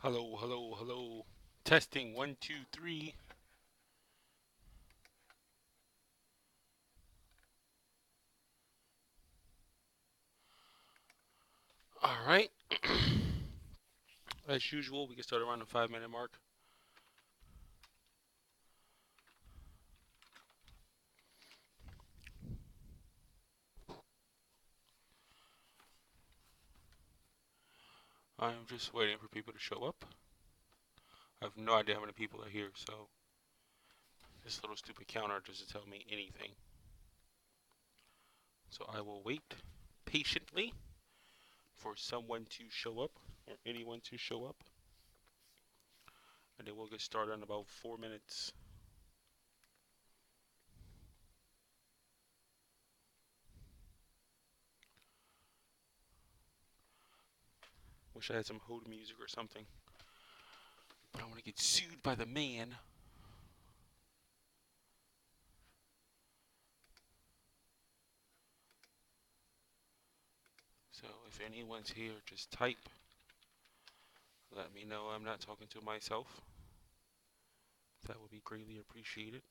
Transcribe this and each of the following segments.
Hello, hello, hello. Testing one, two, three. All right. As usual, we can start around the 5 minute mark. I'm just waiting for people to show up. I have no idea how many people are here, so this little stupid counter doesn't tell me anything. So I will wait patiently for someone to show up or anyone to show up, and then we'll get started in about 4 minutes. Wish I had some hold music or something, but I want to get sued by the man. So if anyone's here, just type. Let me know I'm not talking to myself. That would be greatly appreciated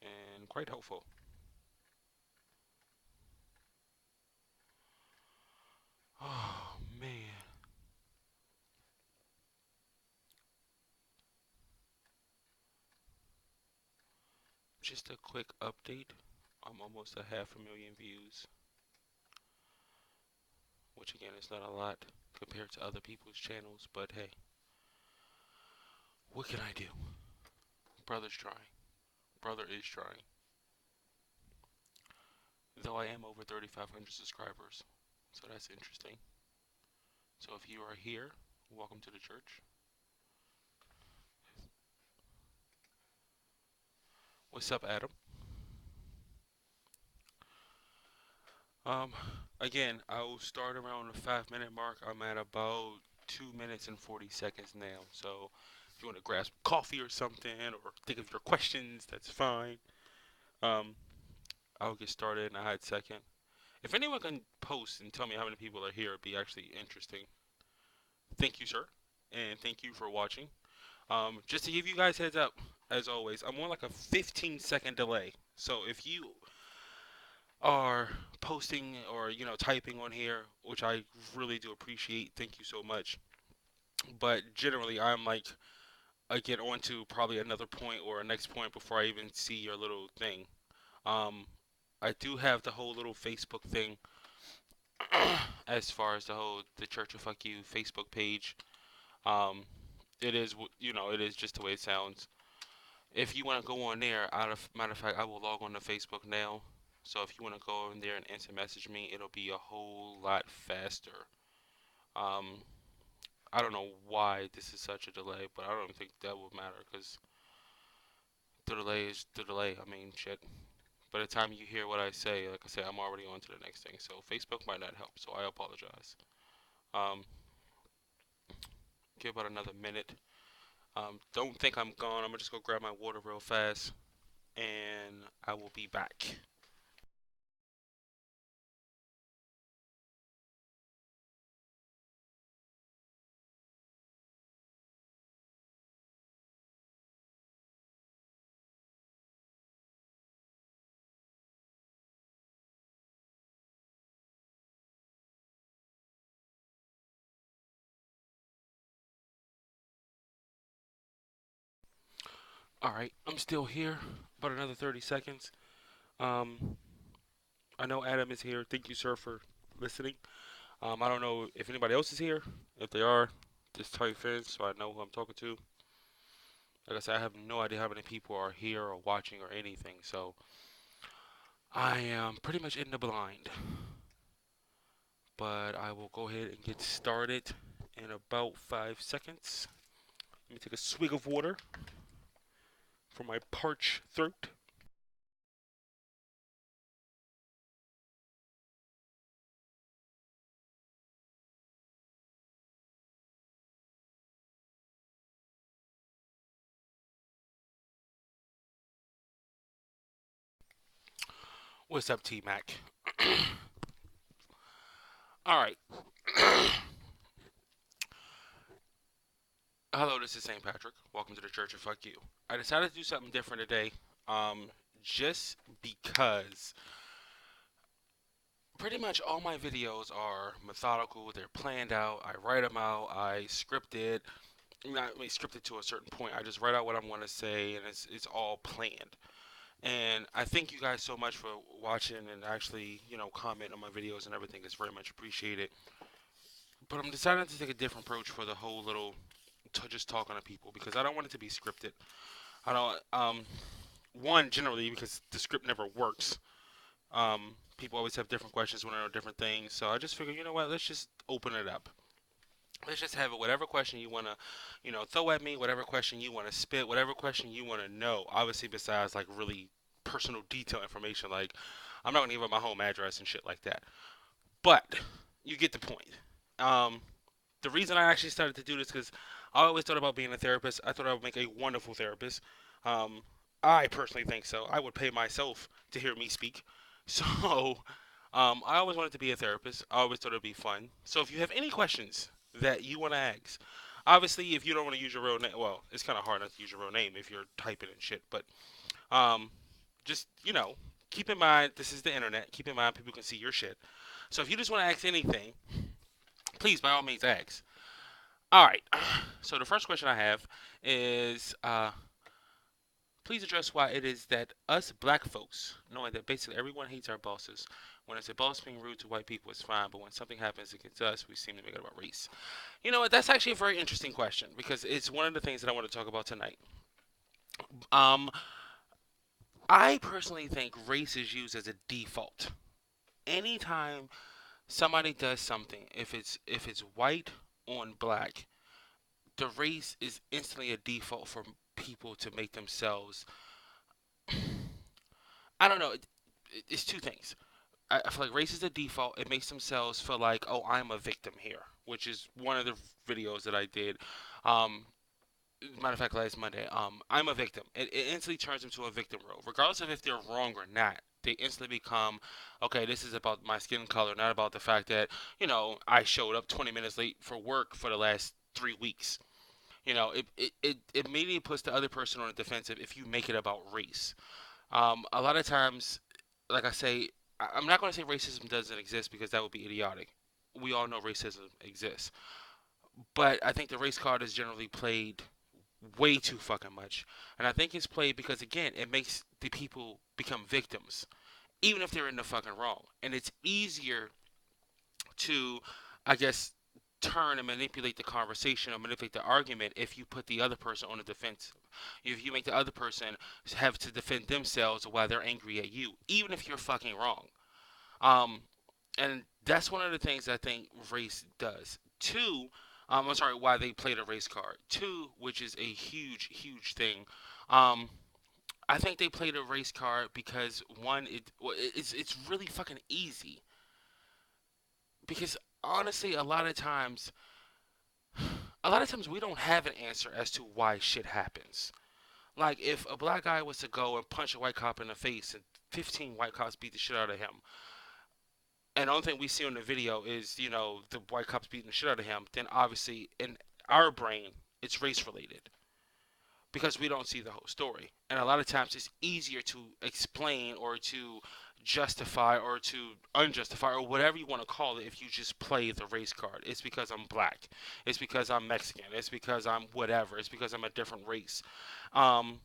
and quite helpful. Oh man. Just a quick update. I'm almost a half a million views, which again is not a lot compared to other people's channels, but hey, what can I do? Brother's trying. Brother is trying. Though I am over 3,500 subscribers, so that's interesting. So if you are here, welcome to the church. What's up, Adam? Um, Again, I will start around the 5 minute mark. I'm at about 2 minutes and 40 seconds now. So if you want to grab some coffee or something or think of your questions, that's fine. Um, I'll get started in a hot second. If anyone can post and tell me how many people are here, it'd be actually interesting. Thank you, sir. And thank you for watching. Just to give you guys heads up, as always, I'm on like a 15-second delay. So if you are posting or typing on here, which I really do appreciate. Thank you so much. But generally, I'm like I get on to probably another point or a next point before I even see your little thing. Um, I do have the whole little Facebook thing as far as the Church of Fuck You Facebook page. Um, it is it is just the way it sounds. If you want to go on there, out of matter of fact, I will log on to Facebook now. So if you want to go in there and instant message me, it'll be a whole lot faster. Um, I don't know why this is such a delay, but I don't think that will matter because the delay is the delay. I mean, shit. By the time you hear what I say, like I say, I'm already on to the next thing. So Facebook might not help. So I apologize. Um, give about another minute. Don't think I'm gone. I'm gonna just go grab my water real fast, and I will be back. All right, I'm still here. About another 30 seconds. Um, I know Adam is here. Thank you, sir, for listening. I don't know if anybody else is here. If they are, just type in so I know who I'm talking to. Like I said, I have no idea how many people are here or watching or anything, so I am pretty much in the blind. But I will go ahead and get started in about 5 seconds. Let me take a swig of water for my parched throat. What's up, T Mac? All right. Hello, this is St. Patrick. Welcome to the Church of Fuck You. I decided to do something different today, just because pretty much all my videos are methodical. They're planned out. I write them out. I script it. Not I mean, scripted to a certain point. I just write out what I want to say, and it's all planned. And I thank you guys so much for watching and actually, comment on my videos and everything. It's very much appreciated. But I'm deciding to take a different approach for the whole little just talking to people because I don't want it to be scripted. I don't. One generally because the script never works. People always have different questions when they know different things. So I just figured, you know what? Let's just open it up. Let's just have it. Whatever question you wanna, throw at me. Whatever question you wanna spit. Whatever question you wanna know. Obviously, besides like really personal detail information, like I'm not gonna give up my home address and shit like that. But you get the point. Um, the reason I actually started to do this because I always thought about being a therapist. I thought I would make a wonderful therapist. Um, I personally think so. I would pay myself to hear me speak. So, I always wanted to be a therapist. I always thought it'd be fun. So, if you have any questions that you want to ask, obviously, if you don't want to use your real name, well, it's kind of hard not to use your real name if you're typing and shit. But um, just keep in mind this is the internet. Keep in mind people can see your shit. So, if you just want to ask anything, please by all means ask. All right. So the first question I have is, please address why it is that us black folks, knowing that basically everyone hates our bosses, when it's a boss being rude to white people, it's fine, but when something happens against us, we seem to make it about race. You know what? That's actually a very interesting question because it's one of the things that I want to talk about tonight. Um, I personally think race is used as a default. Anytime somebody does something, if it's white on black, the race is instantly a default for people to make themselves. I don't know. It's two things. I feel like race is a default. It makes themselves feel like, oh, I'm a victim here, which is one of the videos that I did. Um, Matter of fact, last Monday. I'm a victim. It instantly turns into a victim role, regardless of if they're wrong or not. They instantly become, okay, this is about my skin color, not about the fact that I showed up 20 minutes late for work for the last 3 weeks. It immediately puts the other person on the defensive if you make it about race. A lot of times, like I say, I'm not going to say racism doesn't exist because that would be idiotic. We all know racism exists. But I think the race card is generally played way too fucking much. And I think it's played because, again, it makes the people become victims, even if they're in the fucking wrong. And it's easier to, I guess, turn and manipulate the conversation or manipulate the argument if you put the other person on the defensive. If you make the other person have to defend themselves while they're angry at you, even if you're fucking wrong. Um, and that's one of the things I think race does. Two, I'm sorry, why they played a race card. Two, which is a huge, huge thing. Um, I think they played a race card because one, it's really fucking easy. Because honestly, a lot of times we don't have an answer as to why shit happens. Like if a black guy was to go and punch a white cop in the face and 15 white cops beat the shit out of him, and the only thing we see on the video is the white cops beating the shit out of him, then obviously in our brain it's race related because we don't see the whole story. And a lot of times it's easier to explain or to justify or to unjustify or whatever you want to call it if you just play the race card. It's because I'm black. It's because I'm Mexican. It's because I'm whatever. It's because I'm a different race. Um,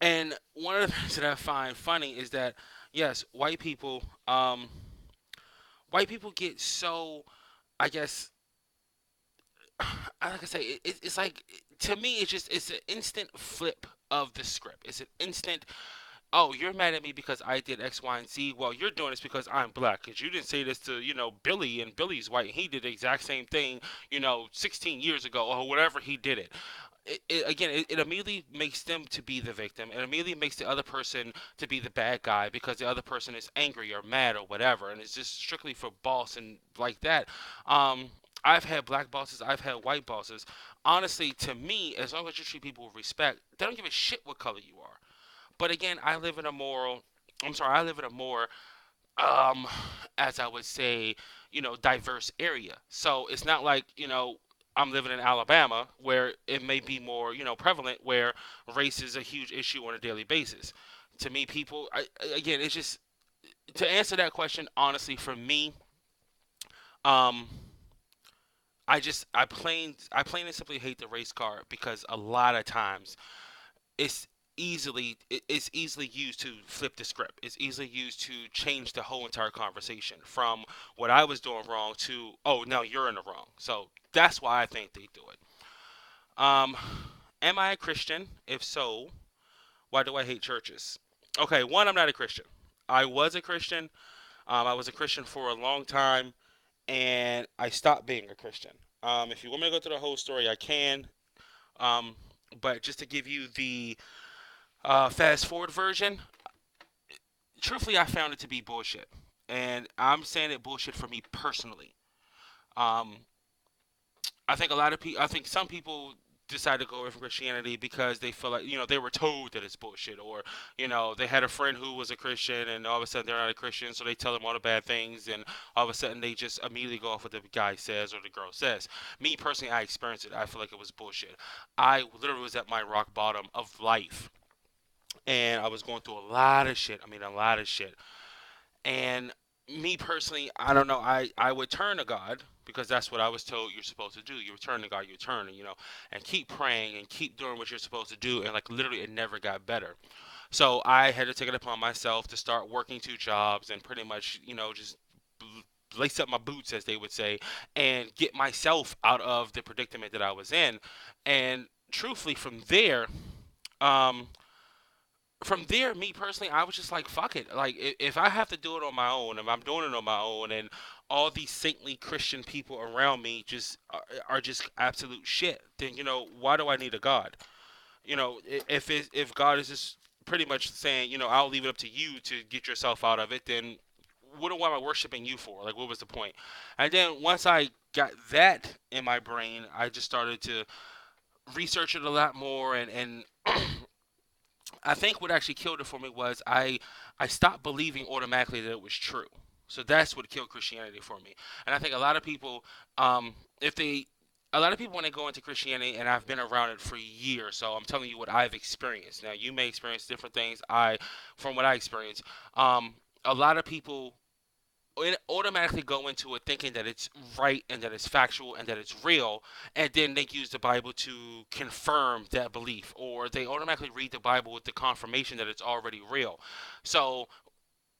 and one of the things that I find funny is that yes, white people get so, I guess, like I say, it's like to me, it's an instant flip of the script. It's an instant. Oh, you're mad at me because I did X, Y, and Z. Well, you're doing this because I'm black. Because you didn't say this to Billy, and Billy's white, and he did the exact same thing 16 years ago or whatever he did it. It immediately makes them to be the victim. It immediately makes the other person to be the bad guy because the other person is angry or mad or whatever, and it's just strictly for boss and like that. Um, I've had black bosses. I've had white bosses. Honestly, to me, as long as you treat people with respect, they don't give a shit what color you are. But again, I live in a more um, as I would say, diverse area. So it's not like, I'm living in Alabama where it may be more, prevalent, where race is a huge issue on a daily basis. To me, again, it's just to answer that question honestly for me. Um, I plain and simply hate the race card because a lot of times it's easily used to flip the script. It's easily used to change the whole entire conversation from what I was doing wrong to, oh, now you're in the wrong. So that's why I think they do it. Um, am I a Christian? If so, why do I hate churches? Okay, one, I'm not a Christian. I was a Christian. I was a Christian for a long time, and I stopped being a Christian. If you want me to go through the whole story, I can. Um, but just to give you the fast forward version, truthfully, I found it to be bullshit, and I'm saying it bullshit for me personally. Um, I think I think some people decide to go away from Christianity because they feel like they were told that it's bullshit, or they had a friend who was a Christian, and all of a sudden they're not a Christian, so they tell them all the bad things, and all of a sudden they just immediately go off what the guy says or the girl says. Me personally, I experienced it. I feel like it was bullshit. I literally was at my rock bottom of life, and I was going through a lot of shit. I mean, a lot of shit. And me personally, I don't know. I would turn to God because that's what I was told you're supposed to do. You return to God, you turn, and keep praying and keep doing what you're supposed to do. And like literally, it never got better. So I had to take it upon myself to start working two jobs and pretty much, just lace up my boots, as they would say, and get myself out of the predicament that I was in. And truthfully, um, from there, me personally, I was just like, fuck it. Like, if I have to do it on my own, if I'm doing it on my own, and all these saintly Christian people around me just are just absolute shit, then why do I need a God? If God is just pretty much saying, I'll leave it up to you to get yourself out of it, then what am I worshiping you for? Like, what was the point? And then once I got that in my brain, I just started to research it a lot more, and I think what actually killed it for me was I stopped believing automatically that it was true. So that's what killed Christianity for me. And I think if they, a lot of people when they go into Christianity, and I've been around it for years, so I'm telling you what I've experienced. Now you may experience different things. From what I experienced, a lot of people automatically go into it thinking that it's right and that it's factual and that it's real, and then they use the Bible to confirm that belief, or they automatically read the Bible with the confirmation that it's already real. So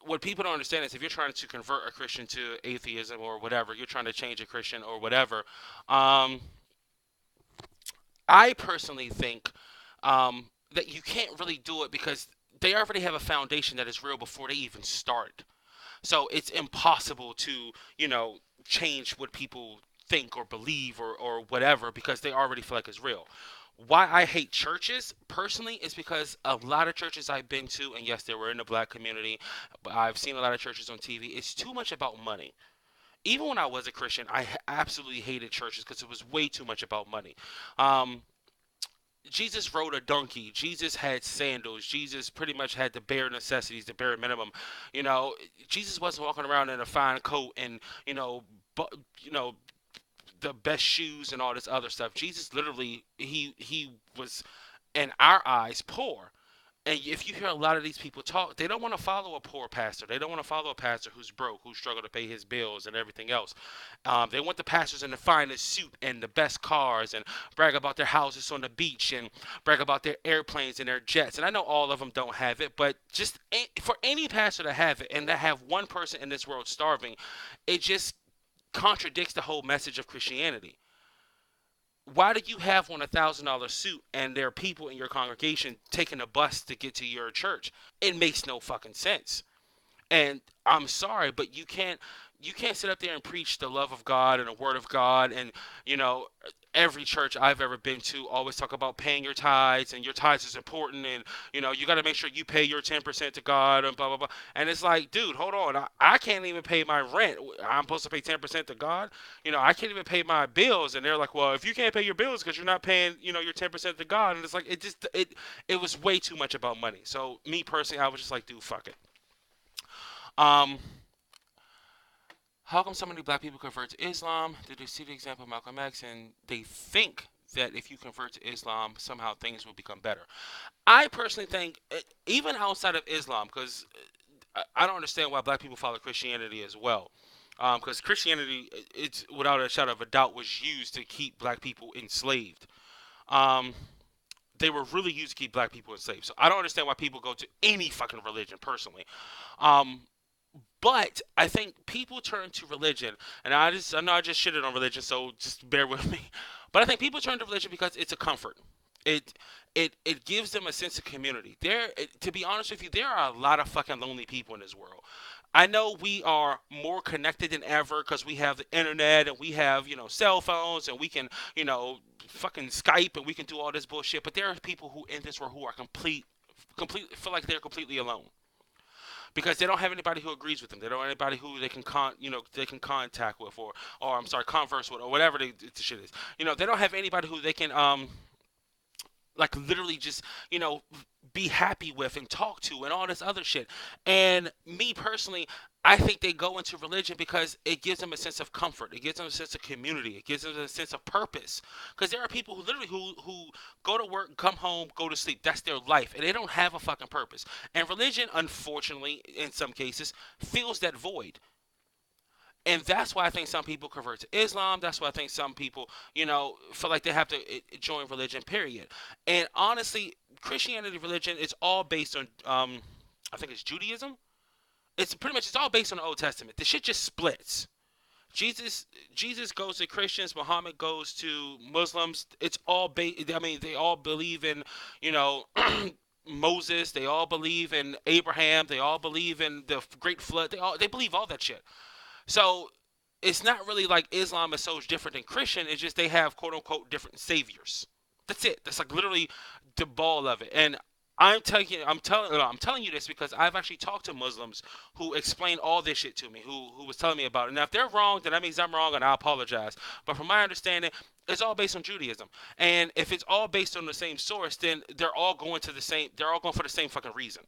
what people don't understand is if you're trying to convert a Christian to atheism or whatever, you're trying to change a Christian or whatever. um, I personally think that you can't really do it because they already have a foundation that is real before they even start. So it's impossible to, change what people think or believe or whatever because they already feel like it's real. Why I hate churches personally is because a lot of churches I've been to, and yes, they were in the black community, but I've seen a lot of churches on TV. It's too much about money. Even when I was a Christian, I absolutely hated churches because it was way too much about money. Um, Jesus rode a donkey. Jesus had sandals. Jesus pretty much had the bare necessities, the bare minimum. You know, Jesus wasn't walking around in a fine coat and bu- you know the best shoes and all this other stuff. Jesus literally he was in our eyes poor. And if you hear a lot of these people talk, they don't want to follow a poor pastor. They don't want to follow a pastor who's broke, who struggled to pay his bills and everything else. They want the pastors in the finest suit and the best cars and brag about their houses on the beach and brag about their airplanes and their jets. And I know all of them don't have it, but just for any pastor to have it and to have one person in this world starving, it just contradicts the whole message of Christianity. Why do you have on $1,000 suit and there are people in your congregation taking a bus to get to your church? It makes no fucking sense. And I'm sorry, but you can't sit up there and preach the love of God and the word of God. And every church I've ever been to always talk about paying your tithes, and your tithes is important, and you got to make sure you pay your 10% to God and blah blah blah. And it's like, dude, hold on, I can't even pay my rent. I'm supposed to pay 10% to God. I can't even pay my bills, and they're like, well, if you can't pay your bills because you're not paying your 10% to God. And it's like, it was way too much about money. So me personally, I was just like, dude, fuck it. Um, How come so many black people convert to Islam? Did they see the example of Malcolm X and they think that if you convert to Islam, somehow things will become better? I personally think, even outside of Islam, because I don't understand why black people follow Christianity as well. Because Christianity, it's without a shadow of a doubt, was used to keep black people enslaved. Um, they were really used to keep black people enslaved. So I don't understand why people go to any fucking religion, personally. Um, but I think people turn to religion, and I know I just shitted on religion, so just bear with me. But I think people turn to religion because it's a comfort. It it gives them a sense of community. To be honest with you, there are a lot of fucking lonely people in this world. I know we are more connected than ever because we have the internet and we have, cell phones, and we can, fucking Skype, and we can do all this bullshit. But there are people who in this world who are complete feel like they're completely alone because they don't have anybody who agrees with them. They don't have anybody who they can they can contact with, or I'm sorry, converse with, or whatever the shit is. They don't have anybody who they can like literally just be happy with and talk to and all this other shit. And me personally, I think they go into religion because it gives them a sense of comfort. It gives them a sense of community. It gives them a sense of purpose. Because there are people who literally who go to work, come home, go to sleep. That's their life, and they don't have a fucking purpose. And religion, unfortunately, in some cases, fills that void. And that's why I think some people convert to Islam. That's why I think some people, feel like they have to join religion. Period. And honestly, Christianity religion is all based on, I think it's Judaism. It's all based on the Old Testament. The shit just splits. Jesus Jesus goes to Christians. Muhammad goes to Muslims. It's all I mean, they all believe in, you know. Moses, they all believe in Abraham, they all believe in the Great Flood, they believe all that shit. So it's not really like Islam is so different than Christian. It's just they have quote unquote different saviors. That's it. That's like literally the ball of it. And I'm telling you this because I've actually talked to Muslims who explain all this shit to me, who was telling me about it. Now, if they're wrong, then that means I'm wrong, and I apologize. But from my understanding, it's all based on Judaism. And if it's all based on the same source, then they're all going to the same. They're all going for the same fucking reason.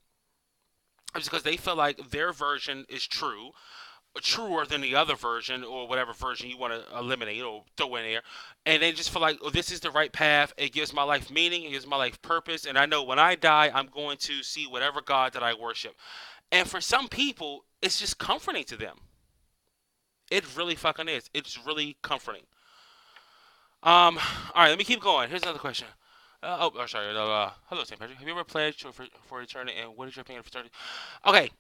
It's because they feel like their version is truer than the other version or whatever version you want to eliminate or throw in there, and they just feel like, oh, this is the right path. It gives my life meaning, it gives my life purpose, and I know when I die I'm going to see whatever God that I worship. And for some people it's just comforting to them. It really fucking is. It's really comforting. All right, let me keep going. Here's another question. Sorry. Hello, St. Patrick. Have you ever pledged for eternity, and what is your opinion of fraternity? Okay.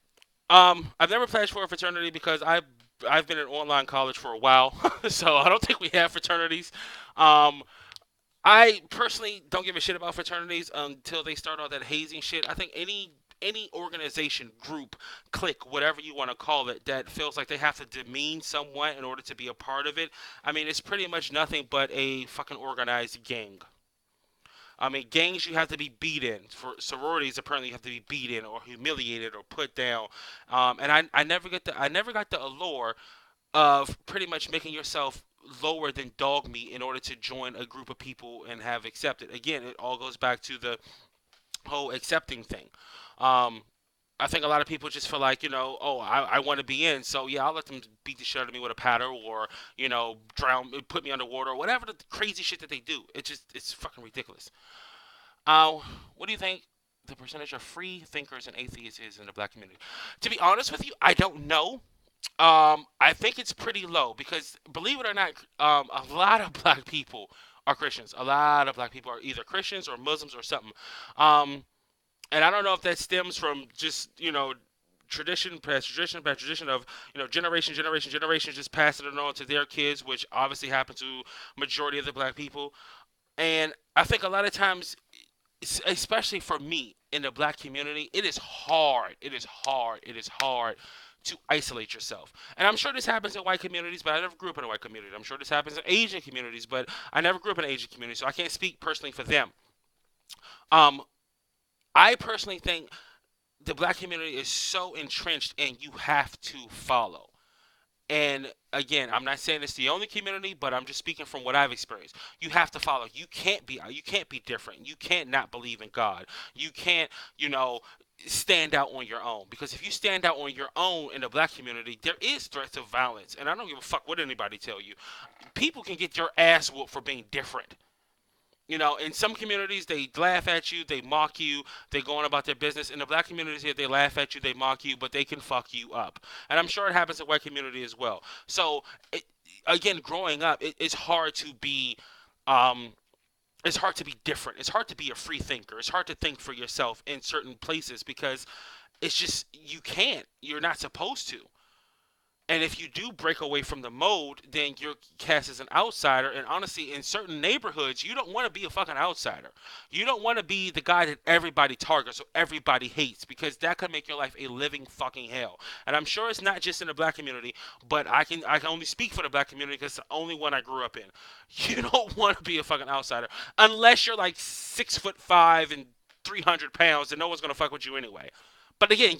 I've never pledged for a fraternity because I've been in online college for a while, so I don't think we have fraternities. Um, I personally don't give a shit about fraternities until they start all that hazing shit. I think any organization, group, clique, whatever you want to call it, that feels like they have to demean someone in order to be a part of it. I mean, it's pretty much nothing but a fucking organized gang. I mean, gangs you have to be beaten. For sororities, apparently you have to be beaten or humiliated or put down. And I never got the allure of pretty much making yourself lower than dog meat in order to join a group of people and have accepted. Again, it all goes back to the whole accepting thing. Um, I think a lot of people just feel like, oh, I want to be in, so yeah, I'll let them beat the shit out of me with a paddle, or drown, put me underwater, or whatever the crazy shit that they do. It's fucking ridiculous. Uh, what do you think the percentage of free thinkers and atheists is in the black community? To be honest with you, I don't know. I think it's pretty low because, believe it or not, a lot of black people are Christians. A lot of black people are either Christians or Muslims or something. Um, and I don't know if that stems from just tradition past tradition past tradition of generation just passing it on to their kids, which obviously happen to majority of the black people. And I think a lot of times, especially for me in the black community, it is hard. It is hard. It is hard to isolate yourself. And I'm sure this happens in white communities, but I never grew up in a white community. I'm sure this happens in Asian communities, but I never grew up in an Asian community, so I can't speak personally for them. Um, I personally think the black community is so entrenched and you have to follow. And again, I'm not saying it's the only community, but I'm just speaking from what I've experienced. You have to follow. You can't be different. You can't not believe in God. You can't, you know, stand out on your own, because if you stand out on your own in the black community, there is threats of violence, and I don't give a fuck what anybody tell you. People can get your ass whooped for being different. You know, in some communities, they laugh at you, they mock you, they go on about their business. In the black communities here, they laugh at you, they mock you, but they can fuck you up. And I'm sure it happens in the white community as well. So, again, growing up, it's hard to be, um, it's hard to be different. It's hard to be a free thinker. It's hard to think for yourself in certain places because it's just you can't. You're not supposed to. And if you do break away from the mold, then you're cast as an outsider. And honestly, in certain neighborhoods, you don't want to be a fucking outsider. You don't want to be the guy that everybody targets or everybody hates, because that could make your life a living fucking hell. And I'm sure it's not just in the black community, but I can only speak for the black community because it's the only one I grew up in. You don't want to be a fucking outsider unless you're like 6'5" and 300 pounds, and no one's gonna fuck with you anyway. But again,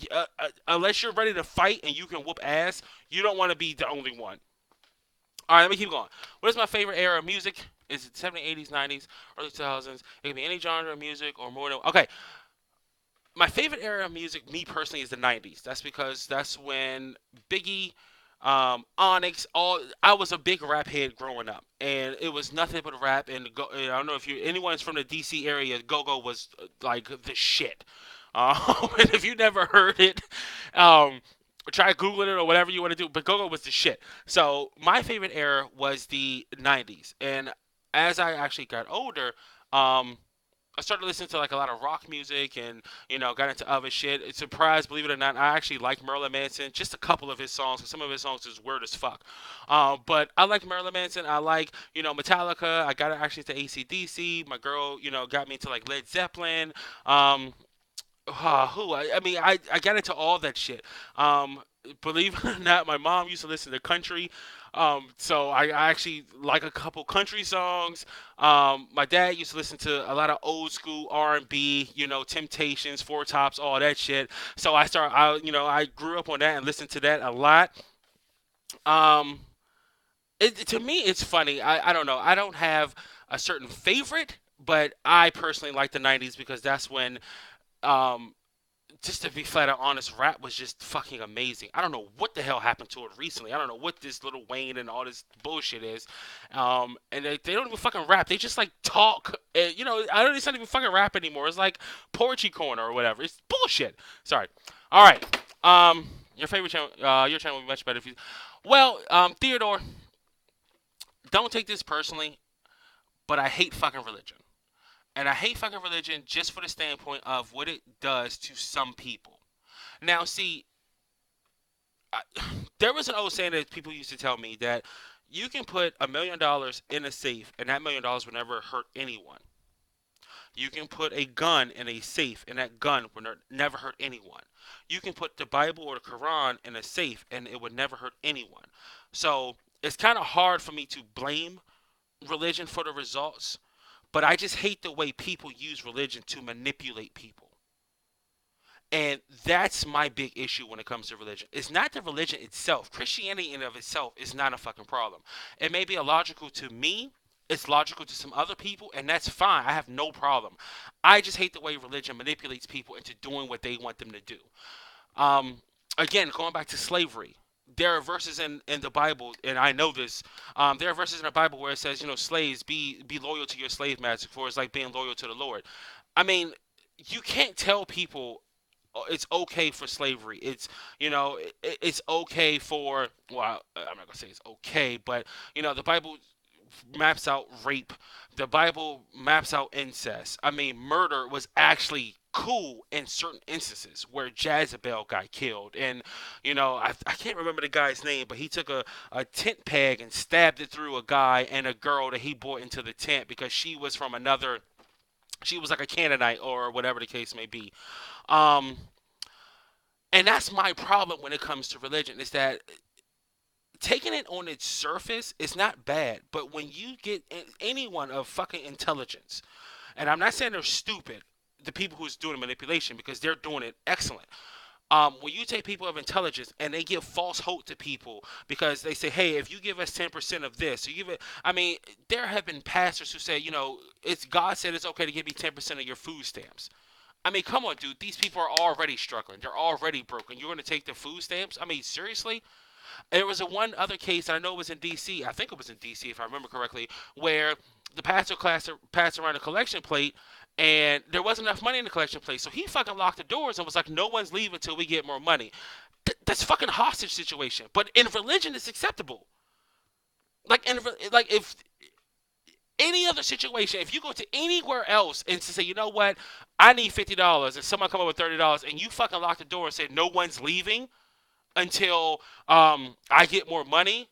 unless you're ready to fight and you can whoop ass, you don't want to be the only one. All right, let me keep going. What is my favorite era of music? Is it 70s, 80s, 90s, early 2000s? It can be any genre of music or more than. Okay, my favorite era of music, me personally, is the 90s. That's because that's when Biggie, Onyx, all I was a big rap head growing up, and it was nothing but rap. And I don't know if you anyone's from the DC area, Go Go was like the shit. And if you never heard it, um, try googling it or whatever you want to do. But Go Go was the shit. So my favorite era was the 90s, and as I actually got older, um, I started listening to like a lot of rock music, and got into other shit. It's surprised, believe it or not, I actually like Marilyn Manson. Just a couple of his songs, 'cause some of his songs is weird as fuck. But I like Marilyn Manson. I like Metallica. I got actually to AC/DC. My girl got me into like Led Zeppelin. Who I mean I got into all that shit. Believe it or not, my mom used to listen to country. So I actually like a couple country songs. My dad used to listen to a lot of old school R&B, Temptations, Four Tops, all that shit. So I grew up on that and listened to that a lot. Um, to me, it's funny. I don't know. I don't have a certain favorite, but I personally like the 90s because that's when um, just to be flat out honest, rap was just fucking amazing. I don't know what the hell happened to it recently. I don't know what this little Wayne and all this bullshit is. And they don't even fucking rap. They just like talk. I don't. It's not even fucking rap anymore. It's like poetry corner or whatever. It's bullshit. Sorry. All right. Your favorite channel. Your channel would be much better if you. Well, Theodore, don't take this personally, but I hate fucking religion. And I hate fucking religion just for the standpoint of what it does to some people. Now, see, I, there was an old saying that people used to tell me that you can put $1 million in a safe, and that $1 million will never hurt anyone. You can put a gun in a safe, and that gun will never hurt anyone. You can put the Bible or the Quran in a safe, and it would never hurt anyone. So it's kind of hard for me to blame religion for the results, but I just hate the way people use religion to manipulate people. And that's my big issue when it comes to religion. It's not the religion itself. Christianity in and of itself is not a fucking problem. It may be illogical to me. It's logical to some other people, and that's fine. I have no problem. I just hate the way religion manipulates people into doing what they want them to do. Um, Again, going back to slavery, there are verses in the Bible, and I know this. There are verses in the Bible where it says, slaves, be loyal to your slave master, for it's like being loyal to the Lord. I mean, you can't tell people it's okay for slavery. It's okay for, well, I'm not gonna say it's okay, but the Bible maps out rape. The Bible maps out incest. I mean, murder was actually cool in certain instances where Jezebel got killed. And, I can't remember the guy's name, but he took a tent peg and stabbed it through a guy and a girl that he brought into the tent because she was from another, she was like a Canaanite or whatever the case may be. Um, and that's my problem when it comes to religion is that taking it on its surface is not bad, but when you get anyone of fucking intelligence, and I'm not saying they're stupid, the people who's doing the manipulation because they're doing it excellent. When you take people of intelligence and they give false hope to people because they say, hey, if you give us 10% of this, you give it. I mean, there have been pastors who say, it's God said it's okay to give me 10% of your food stamps. I mean, come on, dude. These people are already struggling. They're already broken. You're going to take the food stamps? I mean, seriously? There was a one other case, I know it was in D.C. I think it was in D.C. if I remember correctly, where the pastor passed around a collection plate, and there wasn't enough money in the collection plate, so he fucking locked the doors and was like, "No one's leaving until we get more money." That's fucking hostage situation. But in religion, it's acceptable. Like if any other situation, if you go to anywhere else and to say, you know what, I need $50, and someone come up with $30, and you fucking lock the door and say no one's leaving until I get more money,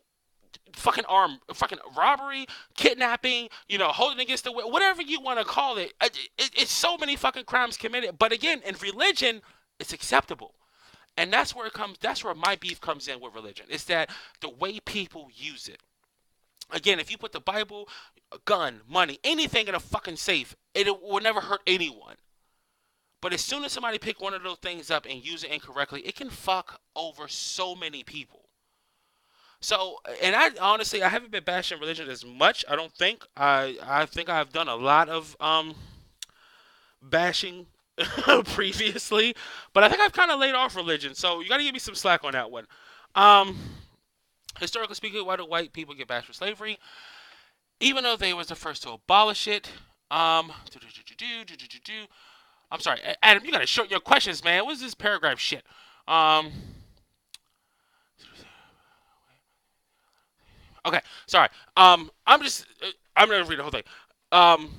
fucking robbery, kidnapping, holding against the will, whatever you want to call it. It's so many fucking crimes committed. But again, in religion, it's acceptable. And that's where it comes. That's where my beef comes in with religion. It's that the way people use it. Again, if you put the Bible, a gun, money, anything in a fucking safe, it will never hurt anyone. But as soon as somebody pick one of those things up and use it incorrectly, it can fuck over so many people. So, and I honestly, I haven't been bashing religion as much. I don't think. I think I've done a lot of bashing previously, but I think I've kind of laid off religion. So you got to give me some slack on that one. Um, Historically speaking, why do white people get bashed for slavery? Even though they was the first to abolish it. I'm sorry, Adam. You got to short your questions, man. What's this paragraph shit? Um, okay, sorry. I'm gonna read the whole thing. Um,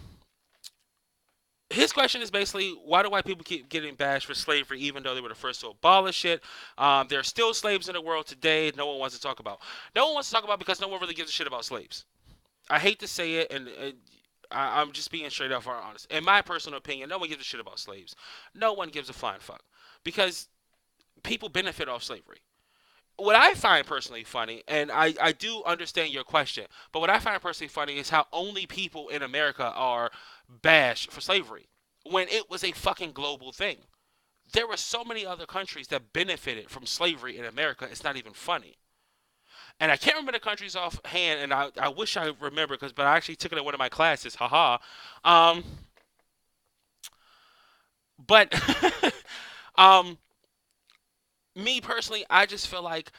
his question is basically, why do white people keep getting bashed for slavery even though they were the first to abolish it? There are still slaves in the world today. No one wants to talk about. No one wants to talk about because no one really gives a shit about slaves. I hate to say it, and I'm just being straight up and honest. In my personal opinion, no one gives a shit about slaves. No one gives a flying fuck because people benefit off slavery. What I find personally funny, and I do understand your question, but what I find personally funny is how only people in America are bashed for slavery when it was a fucking global thing. There were so many other countries that benefited from slavery in America, it's not even funny. And I can't remember the countries offhand, and I wish I remember, but I actually took it in one of my classes, haha. Um, but um, me personally, I just feel like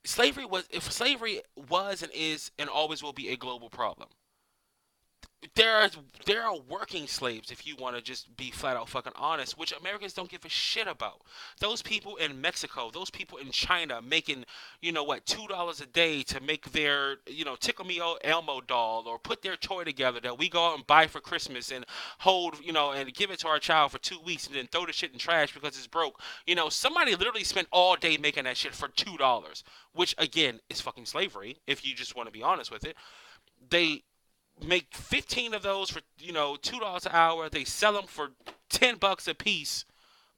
if slavery was and is and always will be a global problem, there are there are working slaves, if you want to just be flat out fucking honest, which Americans don't give a shit about. Those people in Mexico, those people in China making, what, $2 a day to make their, Tickle Me Elmo doll, or put their toy together that we go out and buy for Christmas and hold, and give it to our child for 2 weeks and then throw the shit in trash because it's broke. Somebody literally spent all day making that shit for $2, which again is fucking slavery if you just want to be honest with it. They make 15 of those for $2 an hour. They sell them for $10 a piece.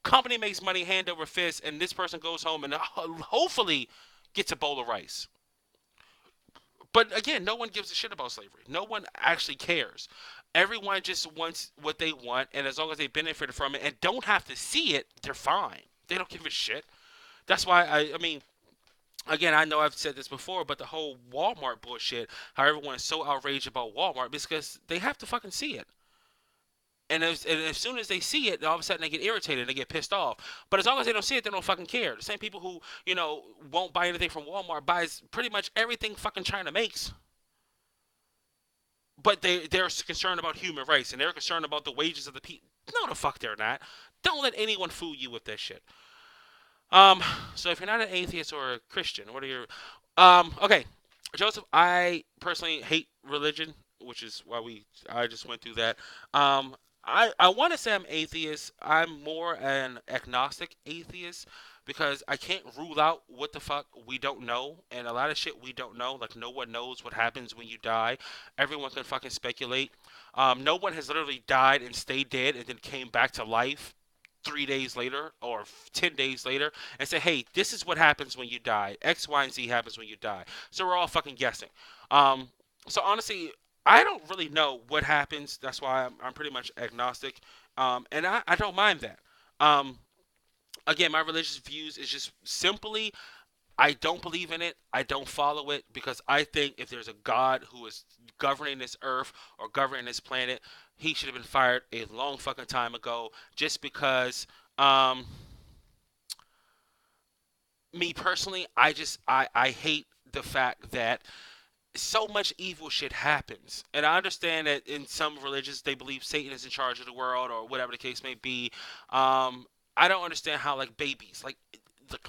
Company makes money hand over fist, and this person goes home and hopefully gets a bowl of rice. But again, no one gives a shit about slavery. No one actually cares. Everyone just wants what they want, and as long as they benefit from it and don't have to see it, they're fine. They don't give a shit. That's why I mean, again, I know I've said this before, but the whole Walmart bullshit, how everyone is so outraged about Walmart, because they have to fucking see it. And as soon as they see it, all of a sudden they get irritated, they get pissed off. But as long as they don't see it, they don't fucking care. The same people who, won't buy anything from Walmart buys pretty much everything fucking China makes. But they're concerned about human rights and they're concerned about the wages of the people. No, the fuck they're not. Don't let anyone fool you with that shit. Um, so if you're not an atheist or a Christian, what are your okay, Joseph, I personally hate religion, which is why I just went through that. I want to say I'm atheist. I'm more an agnostic atheist because I can't rule out what the fuck we don't know, and a lot of shit we don't know. Like no one knows what happens when you die. Everyone can fucking speculate. No one has literally died and stayed dead and then came back to life 3 days later or 10 days later and say, hey, this is what happens when you die. X, Y, and Z happens when you die. So we're all fucking guessing. Um, so honestly, I don't really know what happens. That's why I'm pretty much agnostic. And I don't mind that. Um, Again, my religious views is just simply I don't believe in it. I don't follow it because I think if there's a God who is governing this earth or governing this planet, he should have been fired a long fucking time ago. Just because, um, me personally, I hate the fact that so much evil shit happens. And I understand that in some religions they believe Satan is in charge of the world or whatever the case may be. I don't understand how like babies, like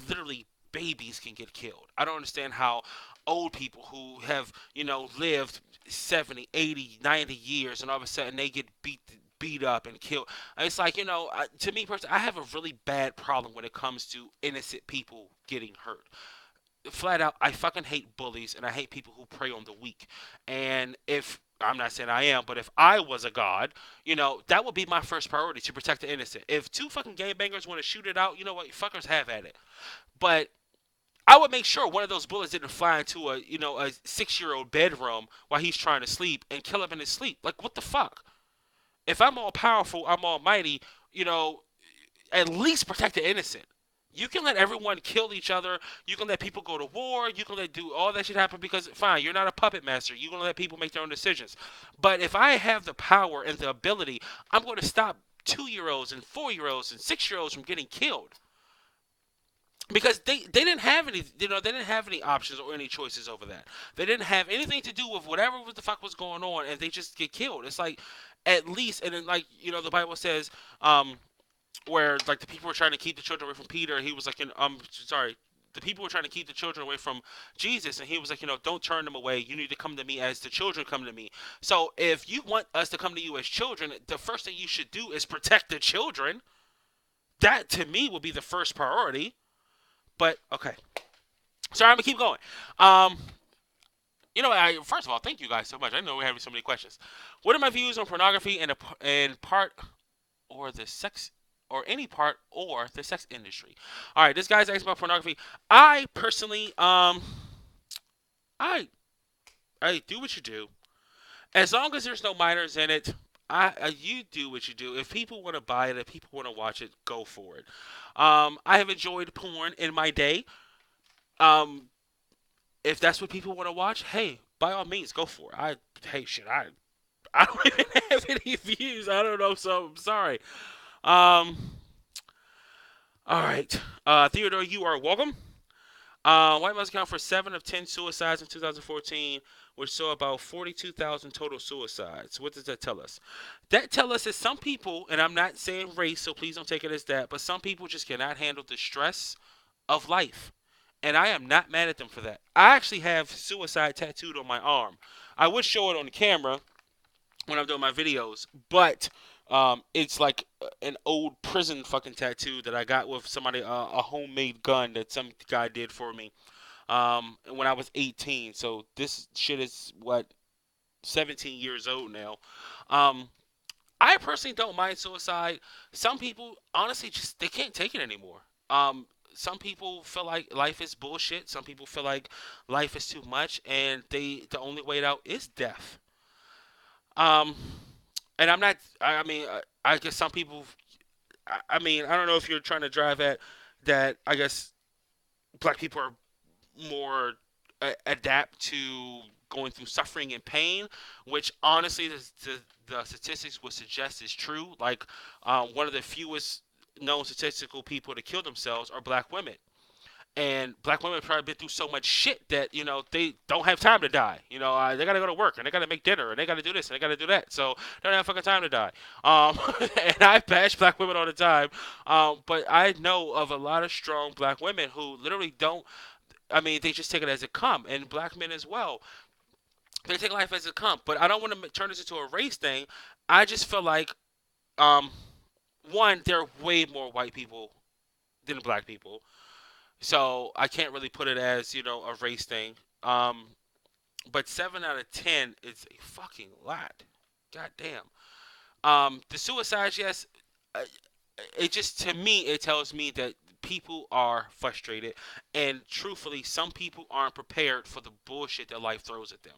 literally babies can get killed. I don't understand how old people who have, lived 70, 80, 90 years and all of a sudden they get beat up and killed. It's like, to me personally, I have a really bad problem when it comes to innocent people getting hurt. Flat out, I fucking hate bullies and I hate people who prey on the weak. And if I'm not saying I am, but if I was a god, that would be my first priority to protect the innocent. If two fucking gangbangers want to shoot it out, you know what, fuckers have at it. But I would make sure one of those bullets didn't fly into a 6-year-old bedroom while he's trying to sleep and kill him in his sleep. Like what the fuck? If I'm all powerful, I'm almighty, you know, at least protect the innocent. You can let everyone kill each other. You can let people go to war. You can let do all that shit happen because fine, you're not a puppet master. You're gonna let people make their own decisions. But if I have the power and the ability, I'm going to stop 2-year-olds and 4-year-olds and 6-year-olds from getting killed because they didn't have any they didn't have any options or any choices over that. They didn't have anything to do with whatever the fuck was going on, and they just get killed. It's like at least, and then like the Bible says, where like the people were trying to keep the children away from Peter, and he was like, sorry, the people were trying to keep the children away from Jesus, and he was like, don't turn them away. You need to come to me as the children come to me. So if you want us to come to you as children, the first thing you should do is protect the children. That to me will be the first priority. But okay, sorry, I'm gonna keep going. Um, first of all, thank you guys so much. I know we're having so many questions. What are my views on pornography and part or the sex or any part or the sex industry? All right, this guy's asking about pornography. I personally, I I do what you do. As long as there's no minors in it, you do what you do. If people want to buy it, if people want to watch it, go for it. I have enjoyed porn in my day. Um, if that's what people want to watch, hey, by all means, go for it. Hey, shit, I don't even have any views. I don't know, so I'm sorry. Um, all right. Theodore, you are welcome. White males account for 7 of 10 suicides in 2014, which saw about 42,000 total suicides. What does that tell us? That tells us that some people, and I'm not saying race, so please don't take it as that, but some people just cannot handle the stress of life. And I am not mad at them for that. I actually have suicide tattooed on my arm. I would show it on the camera when I'm doing my videos, but it's like an old prison fucking tattoo that I got with somebody, a homemade gun that some guy did for me when I was 18. So this shit is what 17 years old now. Um, I personally don't mind suicide. Some people honestly just they can't take it anymore. Some people feel like life is bullshit. Some people feel like life is too much, and the only way out is death. Um, and I'm not. I mean, I guess some people. I mean, I don't know if you're trying to drive at that. I guess black people are more adapt to going through suffering and pain, which honestly the statistics would suggest is true. Like one of the fewest known statistical people to kill themselves are black women. And black women have probably been through so much shit that they don't have time to die. They gotta go to work and they gotta make dinner and they gotta do this and they gotta do that. So they don't have fucking time to die. And I bash black women all the time. But I know of a lot of strong black women who literally don't. I mean, they just take it as it come, and black men as well. They take life as it come. But I don't want to turn this into a race thing. I just feel like, um, one, there are way more white people than black people, so I can't really put it as a race thing. But 7 out of 10 is a fucking lot. God damn. The suicides, yes. uh, It just to me it tells me that people are frustrated, and truthfully, some people aren't prepared for the bullshit that life throws at them.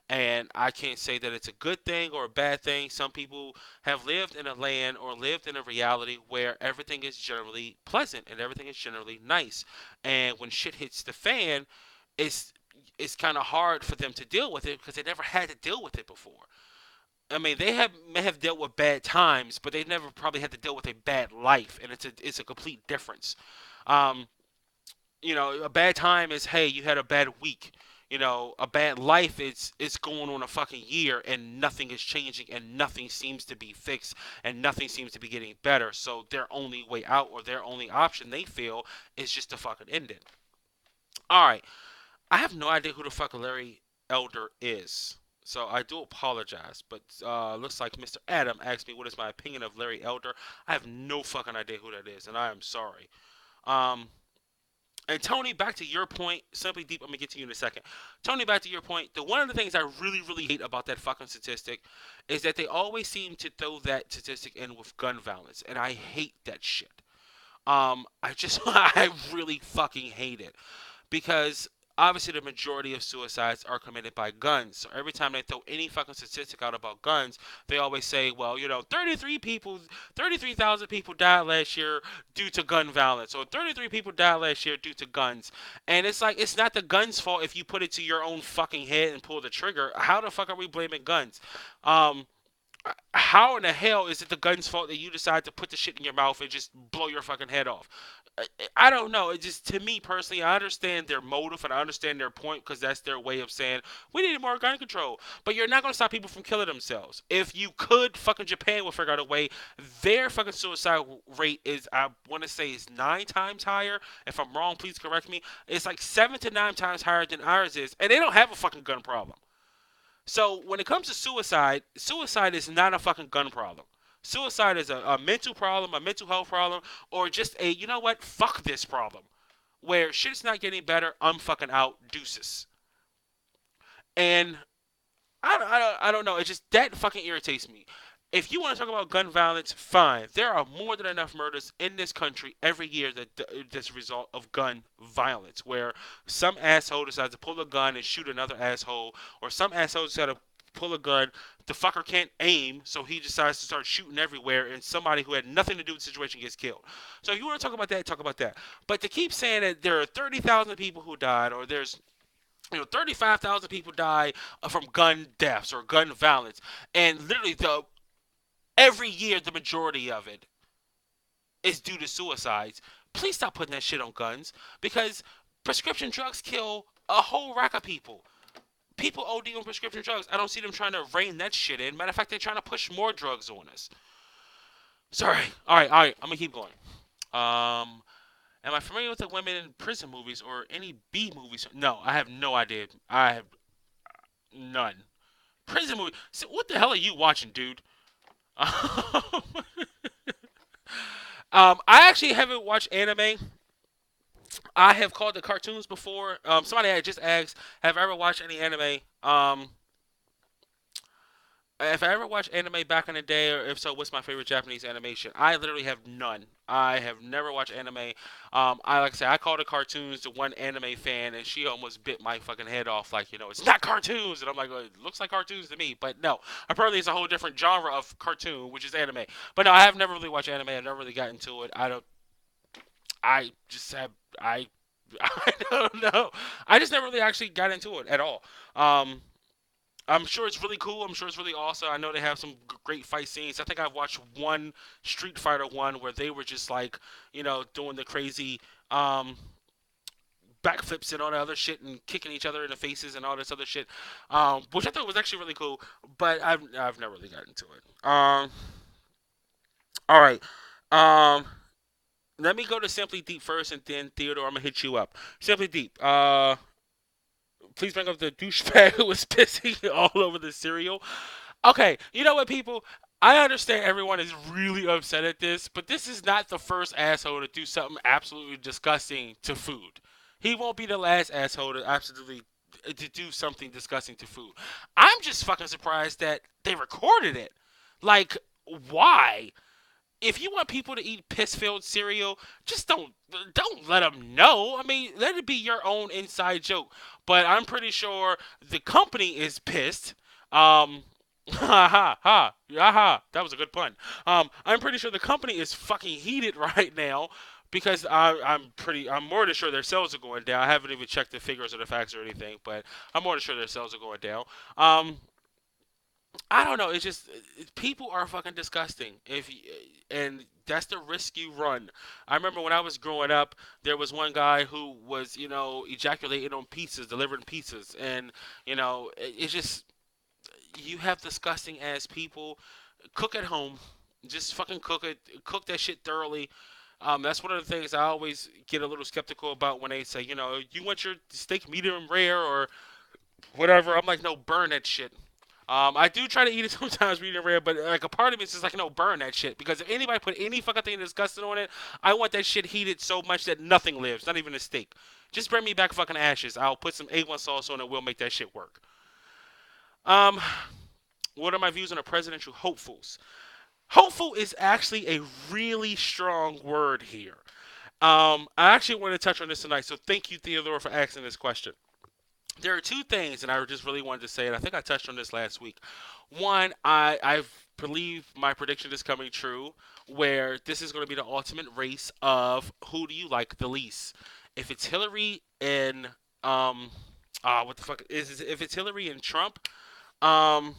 And I can't say that it's a good thing or a bad thing. Some people have lived in a land or lived in a reality where everything is generally pleasant and everything is generally nice. And when shit hits the fan, it's it's kind of hard for them to deal with it because they never had to deal with it before. I mean, they have may have dealt with bad times, but they never probably had to deal with a bad life, and it's a complete difference. Um, a bad time is, hey, you had a bad week. A bad life is it's going on a fucking year and nothing is changing and nothing seems to be fixed and nothing seems to be getting better. So their only way out or their only option they feel is just to fucking end it. All right, I have no idea who the fuck Larry Elder is. So I do apologize, but looks like Mr. Adam asked me what is my opinion of Larry Elder. I have no fucking idea who that is, and I am sorry. Um, and Tony, back to your point, Simply Deep. I'm gonna get to you in a second. Tony, back to your point. The one of the things I really, really hate about that fucking statistic is that they always seem to throw that statistic in with gun violence, and I hate that shit. I just, I really fucking hate it because obviously the majority of suicides are committed by guns. So every time they throw any fucking statistic out about guns, they always say, well, 33,000 people died last year due to gun violence, or 33 people died last year due to guns. And it's like, it's not the gun's fault if you put it to your own fucking head and pull the trigger. How the fuck are we blaming guns? Um, how in the hell is it the gun's fault that you decide to put the shit in your mouth and just blow your fucking head off? I don't know. It just, to me personally, I understand their motive and I understand their point because that's their way of saying we need more gun control. But you're not going to stop people from killing themselves. If you could, fucking Japan would figure out a way. Their fucking suicide rate is, I want to say, is 9 times higher. If I'm wrong, please correct me. It's like 7 to 9 times higher than ours is, and they don't have a fucking gun problem. So when it comes to suicide, suicide is not a fucking gun problem. Suicide is a mental problem, a mental health problem, or just a, you know what, fuck this problem. Where shit's not getting better, I'm fucking out, deuces. And I don't know, it just, that fucking irritates me. If you want to talk about gun violence, fine. There are more than enough murders in this country every year that's a result of gun violence, where some asshole decides to pull a gun and shoot another asshole, or some asshole decides to pull a gun. The fucker can't aim, so he decides to start shooting everywhere, and somebody who had nothing to do with the situation gets killed. So if you want to talk about that, talk about that. But to keep saying that there are 30,000 people who died, or there's 35,000 people die from gun deaths or gun violence, and literally every year the majority of it is due to suicides. Please stop putting that shit on guns because prescription drugs kill a whole rack of people. People OD on prescription drugs. I don't see them trying to rein that shit in. Matter of fact, they're trying to push more drugs on us. Sorry. All right. I'm gonna keep going. Am I familiar with the women in prison movies or any B movies? No, I have no idea. I have none. Prison movie. So what the hell are you watching, dude? I actually haven't watched anime. I have called the cartoons before. Somebody had just asked, "Have I ever watched any anime?" If I ever watched anime back in the day, or if so, what's my favorite Japanese animation? I literally have none. I have never watched anime. I like I said, I called the cartoons the one anime fan, and she almost bit my fucking head off. Like, it's not cartoons, and I'm like, well, it looks like cartoons to me, but no. Apparently, it's a whole different genre of cartoon, which is anime. But no, I have never really watched anime. I never really got into it. I don't. I just have. I. I don't know. I just never really actually got into it at all. Um, I'm sure it's really cool. I'm sure it's really awesome. I know they have some great fight scenes. I think I've watched one Street Fighter one where they were just like, doing the crazy um, backflips and all that other shit and kicking each other in the faces and all this other shit, which I thought was actually really cool. But I've never really gotten into it. All right. Um, Let me go to Simply Deep first, and then Theodore, I'm gonna hit you up. Simply Deep. Please bring up the douchebag who was pissing all over the cereal. Okay, you know what, people? I understand everyone is really upset at this, but this is not the first asshole to do something absolutely disgusting to food. He won't be the last asshole to absolutely to do something disgusting to food. I'm just fucking surprised that they recorded it. Like, why? if you want people to eat piss-filled cereal, just don't let them know. I mean, let it be your own inside joke. But I'm pretty sure the company is pissed. Ha ha ha, aha. That was a good pun. I'm pretty sure the company is fucking heated right now because I'm more than sure their sales are going down. I haven't even checked the figures or the facts or anything, but I'm more than sure their sales are going down. Um, I don't know. It's just people are fucking disgusting. And that's the risk you run. I remember when I was growing up, there was one guy who was, ejaculating on pizzas, delivering pizzas, and it's just you have disgusting ass people. Cook at home. Just fucking cook it. Cook that shit thoroughly. That's one of the things I always get a little skeptical about when they say, you want your steak medium rare or whatever. I'm like, no, burn that shit. I do try to eat it sometimes medium rare, but like a part of me is just like, no, burn that shit. Because if anybody put any fucking thing disgusting on it, I want that shit heated so much that nothing lives, not even a steak. Just bring me back fucking ashes. I'll put some A1 sauce on it. We'll make that shit work. Um, what are my views on the presidential hopefuls? Hopeful is actually a really strong word here. I actually want to touch on this tonight, so thank you, Theodore, for asking this question. There are two things, and I just really wanted to say, and I think I touched on this last week. One, I believe my prediction is coming true, where this is going to be the ultimate race of who do you like the least. If it's Hillary and what the fuck is if it's Hillary and Trump, um,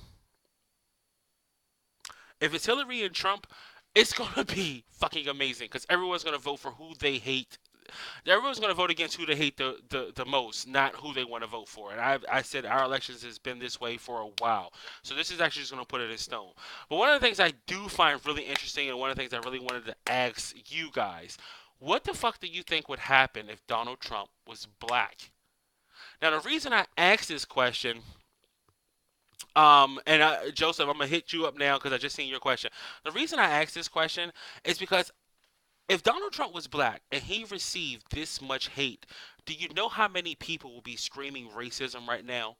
if it's Hillary and Trump, it's gonna be fucking amazing because everyone's gonna vote for who they hate. Everyone's gonna vote against who they hate the most, not who they want to vote for. And I said our elections has been this way for a while, so this is actually just gonna put it in stone. But one of the things I do find really interesting, and one of the things I really wanted to ask you guys, what the fuck do you think would happen if Donald Trump was black? Now the reason I asked this question and Joseph, I'm gonna hit you up now because I just seen your question. The reason I asked this question is because if Donald Trump was black and he received this much hate, do you know how many people will be screaming racism right now?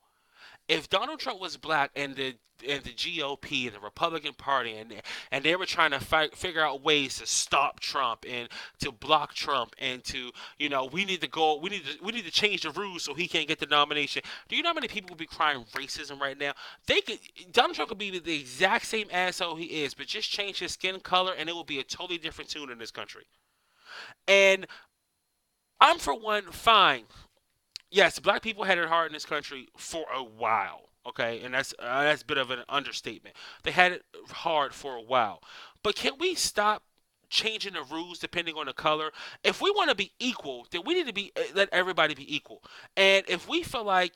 If Donald Trump was black and the GOP and the Republican Party and they were trying to figure out ways to stop Trump and to block Trump and to we need to change the rules so he can't get the nomination. Do you know how many people would be crying racism right now? They could Donald Trump could be the exact same asshole he is, but just change his skin color and it will be a totally different tune in this country. And I'm for one fine. Yes, black people had it hard in this country for a while. Okay, and that's a bit of an understatement. They had it hard for a while, but can we stop changing the rules depending on the color? If we want to be equal, then we need to be let everybody be equal. And if we feel like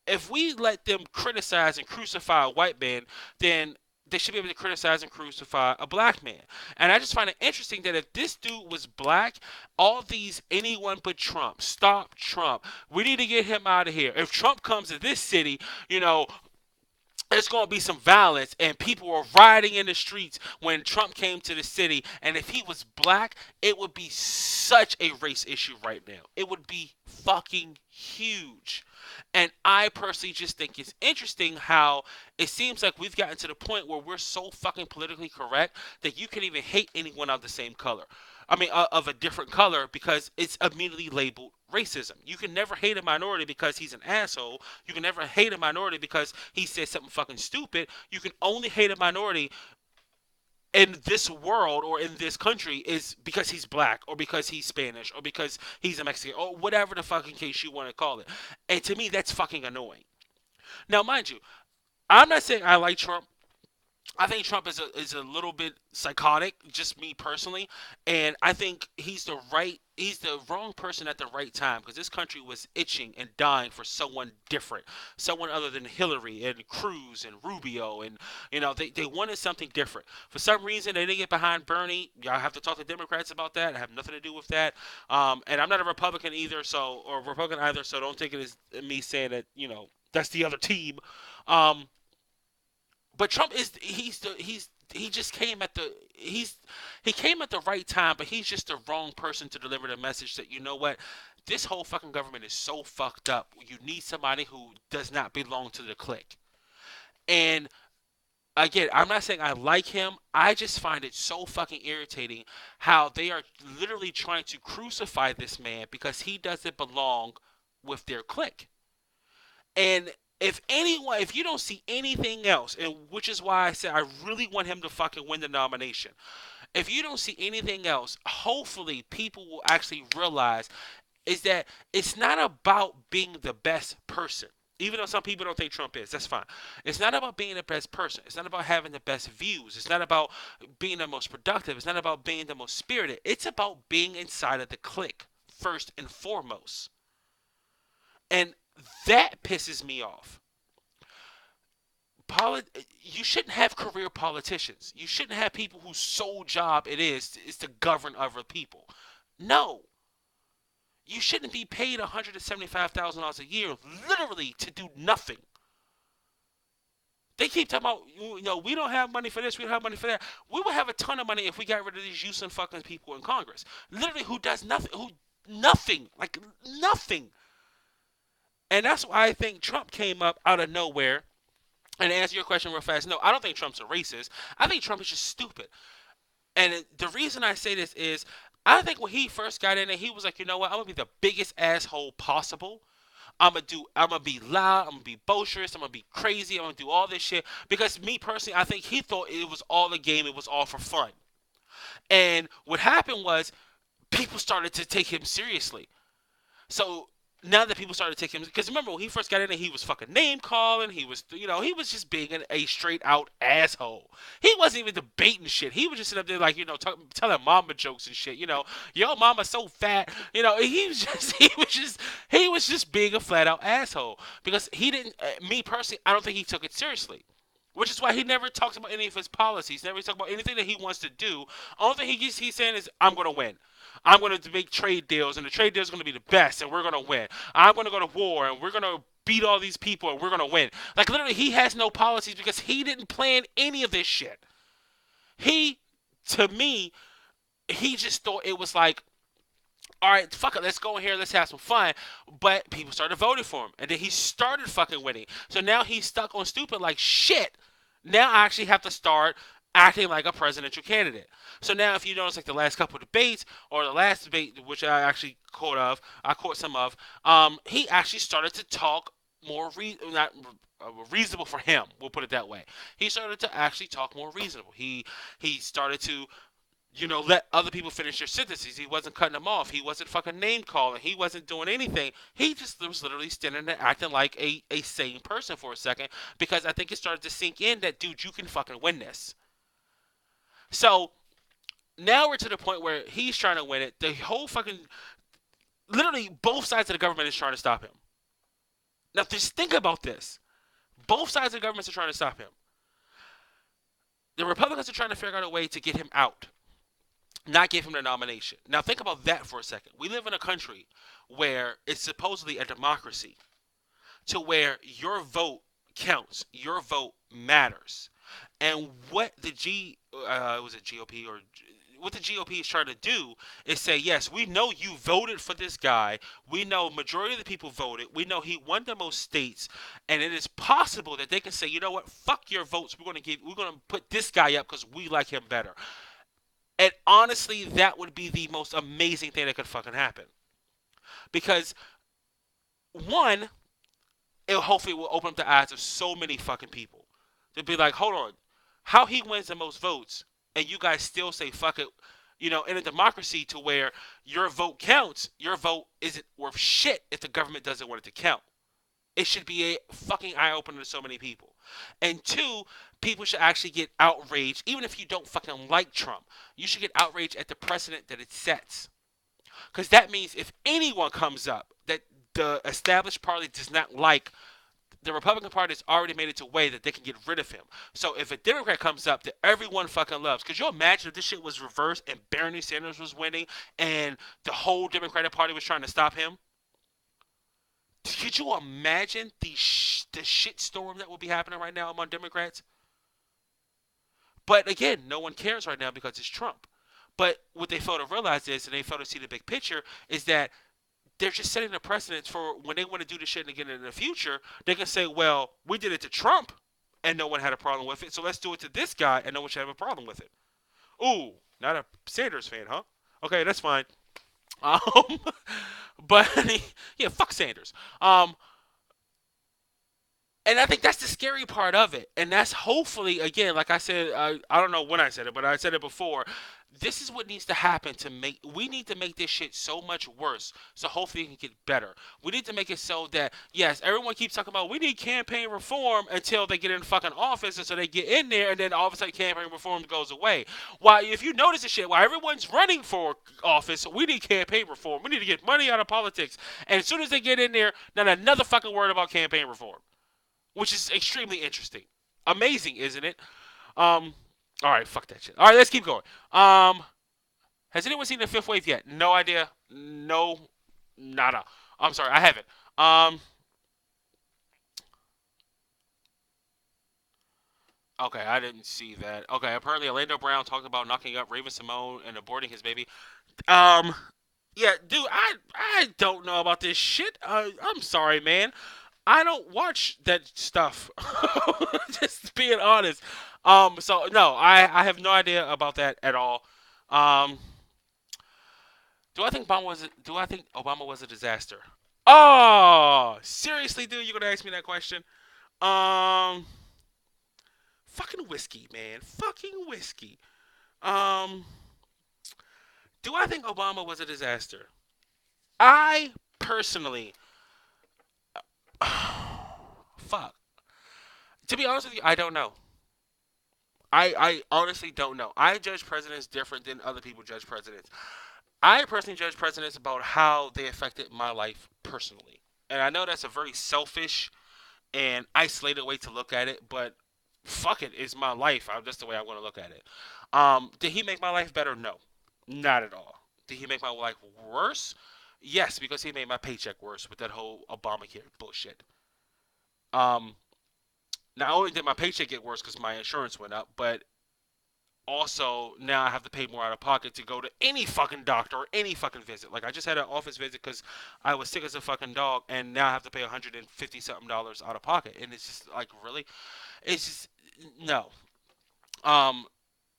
if we let them criticize and crucify a white man, then they should be able to criticize and crucify a black man. And I just find it interesting that if this dude was black, all these anyone but Trump, stop Trump. We need to get him out of here. If Trump comes to this city, you know, there's going to be some violence and people were rioting in the streets when Trump came to the city. And if he was black, it would be such a race issue right now. It would be fucking huge. And I personally just think it's interesting how it seems like we've gotten to the point where we're so fucking politically correct that you can even hate anyone of the same color. I mean, of a different color because it's immediately labeled racism. You can never hate a minority because he's an asshole. You can never hate a minority because he says something fucking stupid. You can only hate a minority in this world or in this country is because he's black or because he's Spanish or because he's a Mexican or whatever the fucking case you want to call it. And to me, that's fucking annoying. Now, mind you, I'm not saying I like Trump. I think Trump is a little bit psychotic, just me personally, and I think he's the wrong person at the right time because this country was itching and dying for someone different, someone other than Hillary and Cruz and Rubio, and they wanted something different. For some reason, they didn't get behind Bernie. Y'all have to talk to Democrats about that. I have nothing to do with that. And I'm not a Republican either, or Republican either, so don't take it as me saying that that's the other team. Um, but Trump is he just came at the he came at the right time, but he's just the wrong person to deliver the message that what this whole fucking government is so fucked up. You need somebody who does not belong to the clique. And again, I'm not saying I like him. I just find it so fucking irritating how they are literally trying to crucify this man because he doesn't belong with their clique. And if you don't see anything else, and which is why I said I really want him to fucking win the nomination. If you don't see anything else, hopefully people will actually realize is that it's not about being the best person. Even though some people don't think Trump is, that's fine. It's not about being the best person. It's not about having the best views. It's not about being the most productive. It's not about being the most spirited. It's about being inside of the clique first and foremost. And that pisses me off. You shouldn't have career politicians. You shouldn't have people whose sole job it is to govern other people. No, you shouldn't be paid $175,000 a year literally to do nothing. They keep talking about, we don't have money for this, we don't have money for that. We would have a ton of money if we got rid of these useless fucking people in Congress. Literally, who does nothing, nothing, like nothing. And that's why I think Trump came up out of nowhere. And to answer your question real fast, no, I don't think Trump's a racist. I think Trump is just stupid. And the reason I say this is, I think when he first got in there, he was like, you know what, I'm gonna be the biggest asshole possible. I'm gonna be loud, I'm gonna be boisterous, I'm gonna be crazy, I'm gonna do all this shit. Because me personally, I think he thought it was all a game, it was all for fun. And what happened was people started to take him seriously. So now that people started taking him, because remember when he first got in there, he was fucking name calling. He was just being a straight out asshole. He wasn't even debating shit. He was just sitting up there like, telling mama jokes and shit. Yo, mama's so fat. He was just being a flat out asshole because he didn't. Me personally, I don't think he took it seriously. Which is why he never talks about any of his policies. Never talks about anything that he wants to do. Only thing he's saying is, "I'm going to win. I'm going to make trade deals, and the trade deals are going to be the best, and we're going to win. I'm going to go to war, and we're going to beat all these people, and we're going to win." Like literally, he has no policies because he didn't plan any of this shit. He, to me, he just thought it was like, all right, fuck it, let's go in here, let's have some fun. But people started voting for him, and then he started fucking winning. So now he's stuck on stupid like shit. Now I actually have to start acting like a presidential candidate. So now, if you notice, like the last couple of debates or the last debate, which I actually I caught some of, he actually started to talk more not reasonable for him. We'll put it that way. He started to actually talk more reasonable. He started to let other people finish their sentences. He wasn't cutting them off. He wasn't fucking name calling. He wasn't doing anything. He just was literally standing there acting like a sane person for a second because I think it started to sink in that, dude, you can fucking win this. So now we're to the point where he's trying to win it. The whole fucking, literally both sides of the government is trying to stop him. Now just think about this. Both sides of the government are trying to stop him. The Republicans are trying to figure out a way to get him out, not give him the nomination. Now think about that for a second. We live in a country where it's supposedly a democracy, to where your vote counts, your vote matters, and what the GOP or what the GOP is trying to do is say, yes, we know you voted for this guy. We know majority of the people voted. We know he won the most states, and it is possible that they can say, you know what, fuck your votes. We're going to put this guy up because we like him better. And honestly, that would be the most amazing thing that could fucking happen. Because, one, it hopefully will open up the eyes of so many fucking people. They'll be like, hold on, how he wins the most votes, and you guys still say fuck it. In a democracy to where your vote counts, your vote isn't worth shit if the government doesn't want it to count. It should be a fucking eye-opener to so many people. And two, people should actually get outraged, even if you don't fucking like Trump. You should get outraged at the precedent that it sets. Because that means if anyone comes up that the established party does not like, the Republican Party has already made it to a way that they can get rid of him. So if a Democrat comes up that everyone fucking loves, could you imagine if this shit was reversed and Bernie Sanders was winning and the whole Democratic Party was trying to stop him? Could you imagine the shitstorm that will be happening right now among Democrats? But again, no one cares right now because it's Trump. But what they fail to realize is, and they fail to see the big picture, is that they're just setting a precedence for when they want to do this shit again in the future. They can say, well, we did it to Trump, and no one had a problem with it. So let's do it to this guy, and no one should have a problem with it. Ooh, not a Sanders fan, huh? Okay, that's fine. Um, but yeah, fuck Sanders. Um, and I think that's the scary part of it. And that's hopefully, again, like I said, I don't know when I said it, but I said it before. This is what needs to happen to make. We need to make this shit so much worse. So hopefully it can get better. We need to make it so that yes, everyone keeps talking about we need campaign reform until they get in fucking office, and so they get in there, and then all of a sudden campaign reform goes away. Why, if you notice this shit, while everyone's running for office, we need campaign reform. We need to get money out of politics. And as soon as they get in there, not another fucking word about campaign reform, which is extremely interesting. Amazing, isn't it? Um, all right, fuck that shit. All right, let's keep going. Um, has anyone seen the Fifth Wave yet? No idea. No, nada. I'm sorry, I haven't. Okay, I didn't see that. Okay, apparently Orlando Brown talked about knocking up Raven Simone and aborting his baby. Um, yeah, dude, I don't know about this shit. I'm sorry, man. I don't watch that stuff. Just being honest. So no, I have no idea about that at all. Um, do I think Obama was a disaster? Oh, seriously, dude, you're gonna ask me that question? Um, fucking whiskey, man, fucking whiskey. Um, do I think Obama was a disaster? I personally, fuck. To be honest with you, I don't know. I honestly don't know. I judge presidents different than other people judge presidents. I personally judge presidents about how they affected my life personally. And I know that's a very selfish and isolated way to look at it, but fuck it, it's my life. That's the way I want to look at it. Did he make my life better? No, not at all. Did he make my life worse? Yes, because he made my paycheck worse with that whole Obamacare bullshit. Um, Not only did my paycheck get worse because my insurance went up, but also now I have to pay more out of pocket to go to any fucking doctor or any fucking visit. Like I just had an office visit because I was sick as a fucking dog, and now I have to pay $150 something out of pocket, and it's just like really, it's just no. Um,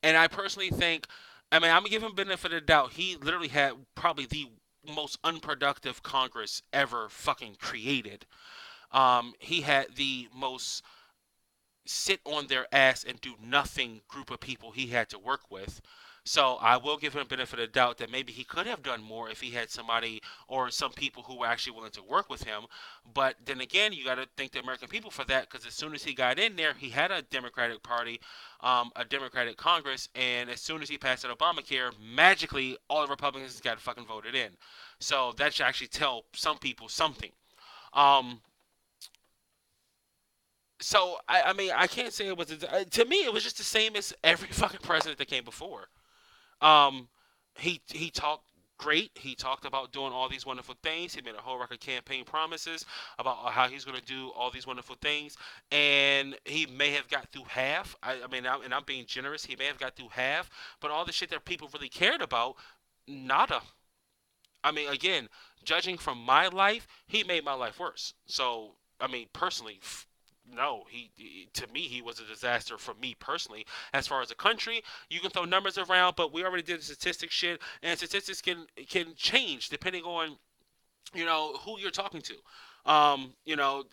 and I personally think, I mean, I'm gonna give him benefit of the doubt. He literally had probably the most unproductive Congress ever fucking created. He had the most sit on their ass and do nothing group of people he had to work with. So I will give him benefit of the doubt that maybe he could have done more if he had somebody or some people who were actually willing to work with him. But then again, you got to thank the American people for that because as soon as he got in there, he had a Democratic Party, a Democratic Congress, and as soon as he passed that Obamacare, magically all the Republicans got fucking voted in. So that should actually tell some people something. Um, so I mean I can't say it was to me it was just the same as every fucking president that came before. Um, he talked great. He talked about doing all these wonderful things. He made a whole record campaign promises about how he's going to do all these wonderful things, and he may have got through half. I mean, and I'm being generous. He may have got through half, but all the shit that people really cared about, nada. I mean, again, judging from my life, he made my life worse. So, I mean, personally, no, to me he was a disaster for me personally. As far as the country, you can throw numbers around, but we already did the statistics shit, and statistics can change depending on who you're talking to. You know,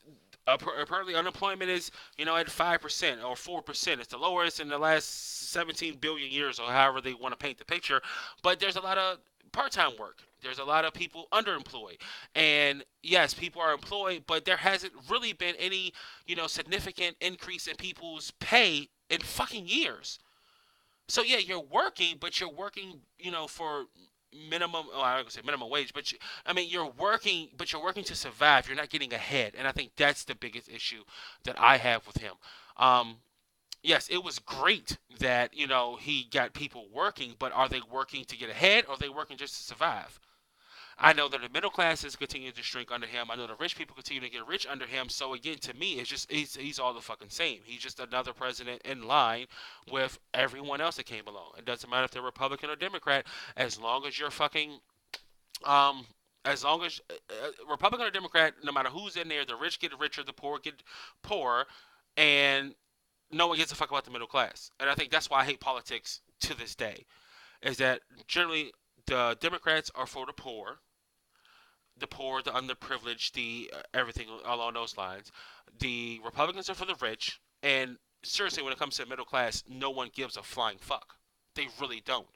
apparently unemployment is at 5% or 4%. It's the lowest in the last 17 billion years, or however they want to paint the picture. But there's a lot of part-time work. There's a lot of people underemployed, and yes, people are employed, but there hasn't really been any significant increase in people's pay in fucking years. So yeah, you're working, but you're working, for minimum. Oh, I'm gonna say minimum wage, but I mean, you're working, but you're working to survive. You're not getting ahead, and I think that's the biggest issue that I have with him. Um, yes, it was great that he got people working, but are they working to get ahead, or are they working just to survive? I know that the middle classes continue to shrink under him. I know the rich people continue to get rich under him. So again, to me, it's just he's all the fucking same. He's just another president in line with everyone else that came along. It doesn't matter if they're Republican or Democrat, as long as you're fucking um. As long as Republican or Democrat, no matter who's in there, the rich get richer, the poor get poorer, and no one gives a fuck about the middle class. And I think that's why I hate politics to this day. Is that generally the Democrats are for the poor, the underprivileged, the everything along those lines. The Republicans are for the rich, and seriously, when it comes to the middle class, no one gives a flying fuck. They really don't.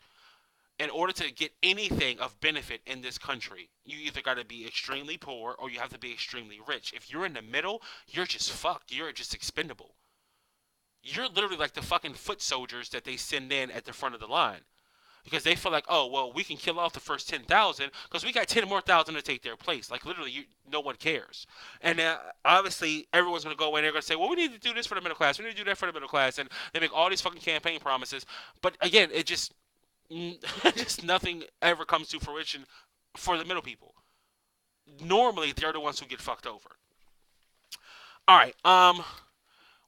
In order to get anything of benefit in this country, you either got to be extremely poor or you have to be extremely rich. If you're in the middle, you're just fucked. You're just expendable. You're literally like the fucking foot soldiers that they send in at the front of the line because they feel like, oh well, we can kill off the first 10,000 because we got 10 more thousand to take their place. Like literally, no one cares. And obviously, everyone's gonna go in. They're gonna say, well, we need to do this for the middle class. We need to do that for the middle class, and they make all these fucking campaign promises. But again, it just just nothing ever comes to fruition for the middle people. Normally, they're the ones who get fucked over. All right.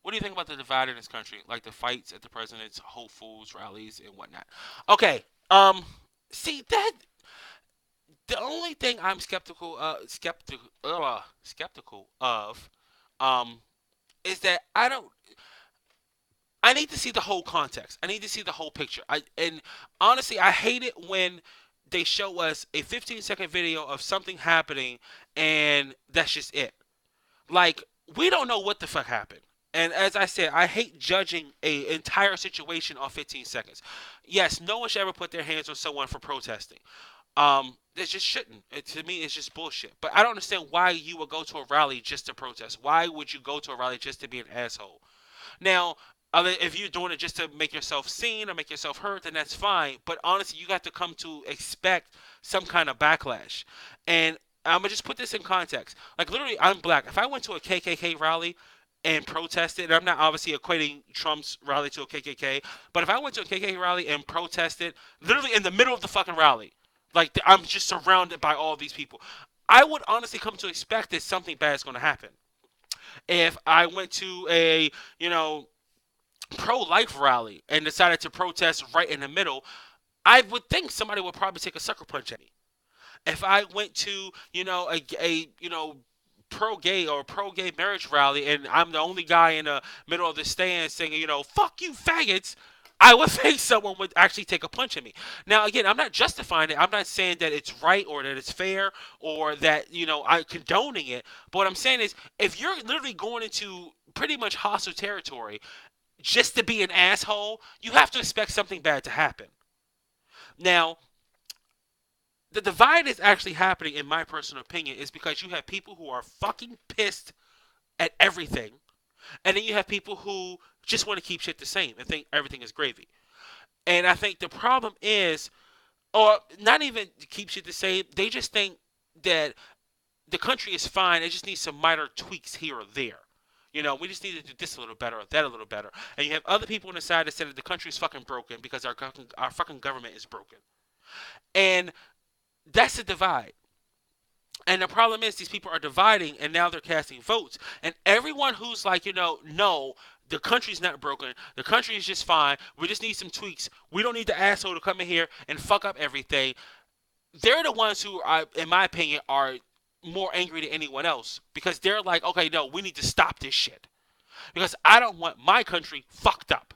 What do you think about the divide in this country, like the fights at the president's Whole Foods rallies and whatnot? Okay. See that the only thing I'm skeptical of, um, is that I don't. I need to see the whole context. I need to see the whole picture. And honestly, I hate it when they show us a 15-second video of something happening and that's just it. Like we don't know what the fuck happened. And as I said, I hate judging a entire situation on 15 seconds. Yes, no one should ever put their hands on someone for protesting. It just shouldn't. To me, it's just bullshit. But I don't understand why you would go to a rally just to protest. Why would you go to a rally just to be an asshole? Now, if you're doing it just to make yourself seen or make yourself heard, then that's fine. But honestly, you got to come to expect some kind of backlash. And I'm gonna just put this in context. Like literally, I'm black. If I went to a KKK rally and protested, and I'm not obviously equating Trump's rally to a KKK, but if I went to a KKK rally and protested, literally in the middle of the fucking rally, like I'm just surrounded by all these people, I would honestly come to expect that something bad is going to happen. If I went to a, pro-life rally and decided to protest right in the middle, I would think somebody would probably take a sucker punch at me. If I went to, pro-gay or pro-gay marriage rally and I'm the only guy in the middle of the stand singing, fuck you faggots, I would think someone would actually take a punch at me. Now, again, I'm not justifying it. I'm not saying that it's right or that it's fair or that, I'm condoning it. But what I'm saying is, if you're literally going into pretty much hostile territory just to be an asshole, you have to expect something bad to happen. Now, the divide is actually happening, in my personal opinion, is because you have people who are fucking pissed at everything, and then you have people who just want to keep shit the same and think everything is gravy. And I think the problem is, or not even keep shit the same, they just think that the country is fine. It just needs some minor tweaks here or there. We just need to do this a little better or that a little better. And you have other people on the side that say that the country is fucking broken because our fucking government is broken. And that's the divide. And the problem is these people are dividing and now they're casting votes. And everyone who's like, no, the country's not broken. The country is just fine. We just need some tweaks. We don't need the asshole to come in here and fuck up everything. They're the ones who, in my opinion, are more angry than anyone else because they're like, okay, no, we need to stop this shit because I don't want my country fucked up.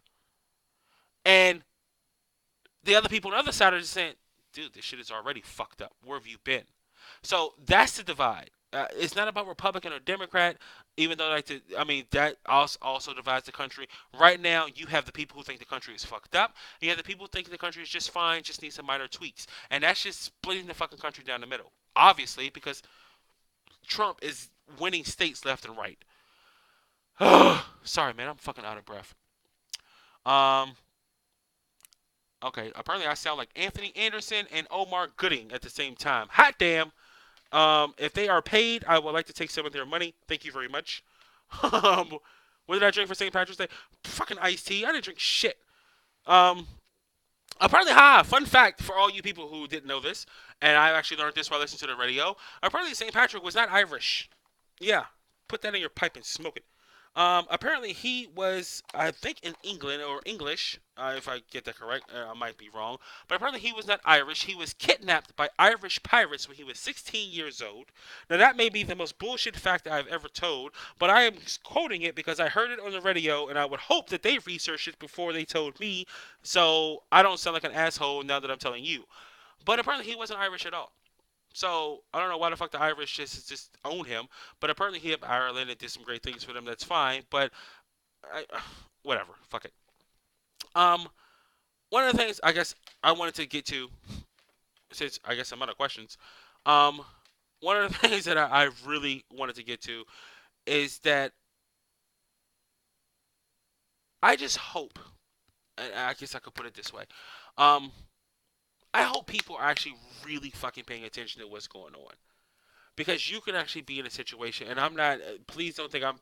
And the other people on the other side are just saying, dude, this shit is already fucked up. Where have you been? So that's the divide. It's not about Republican or Democrat, even though that also divides the country. Right now, you have the people who think the country is fucked up. And you have the people who think the country is just fine, just needs some minor tweaks. And that's just splitting the fucking country down the middle. Obviously, because Trump is winning states left and right. Sorry, man, I'm fucking out of breath. Um, okay, apparently I sound like Anthony Anderson and Omar Gooding at the same time. Hot damn. If they are paid, I would like to take some of their money. Thank you very much. What did I drink for St. Patrick's Day? Fucking iced tea. I didn't drink shit. Um, apparently, fun fact for all you people who didn't know this, and I actually learned this while listening to the radio. Apparently, St. Patrick was not Irish. Yeah, put that in your pipe and smoke it. Apparently he was, I think, in England or English, if I get that correct. I might be wrong, but apparently he was not Irish. He was kidnapped by Irish pirates when he was 16 years old. Now that may be the most bullshit fact that I've ever told, but I am quoting it because I heard it on the radio, and I would hope that they researched it before they told me, so I don't sound like an asshole now that I'm telling you. But apparently he wasn't Irish at all. So I don't know why the fuck the Irish just own him, but apparently he up Ireland and did some great things for them. That's fine, but I, whatever, fuck it. Um, one of the things I guess I wanted to get to, since I guess I'm out of questions. Um, one of the things that I really wanted to get to is that I just hope, and I guess I could put it this way, um, I hope people are actually really fucking paying attention to what's going on. Because you can actually be in a situation, and I'm not. Please don't think I'm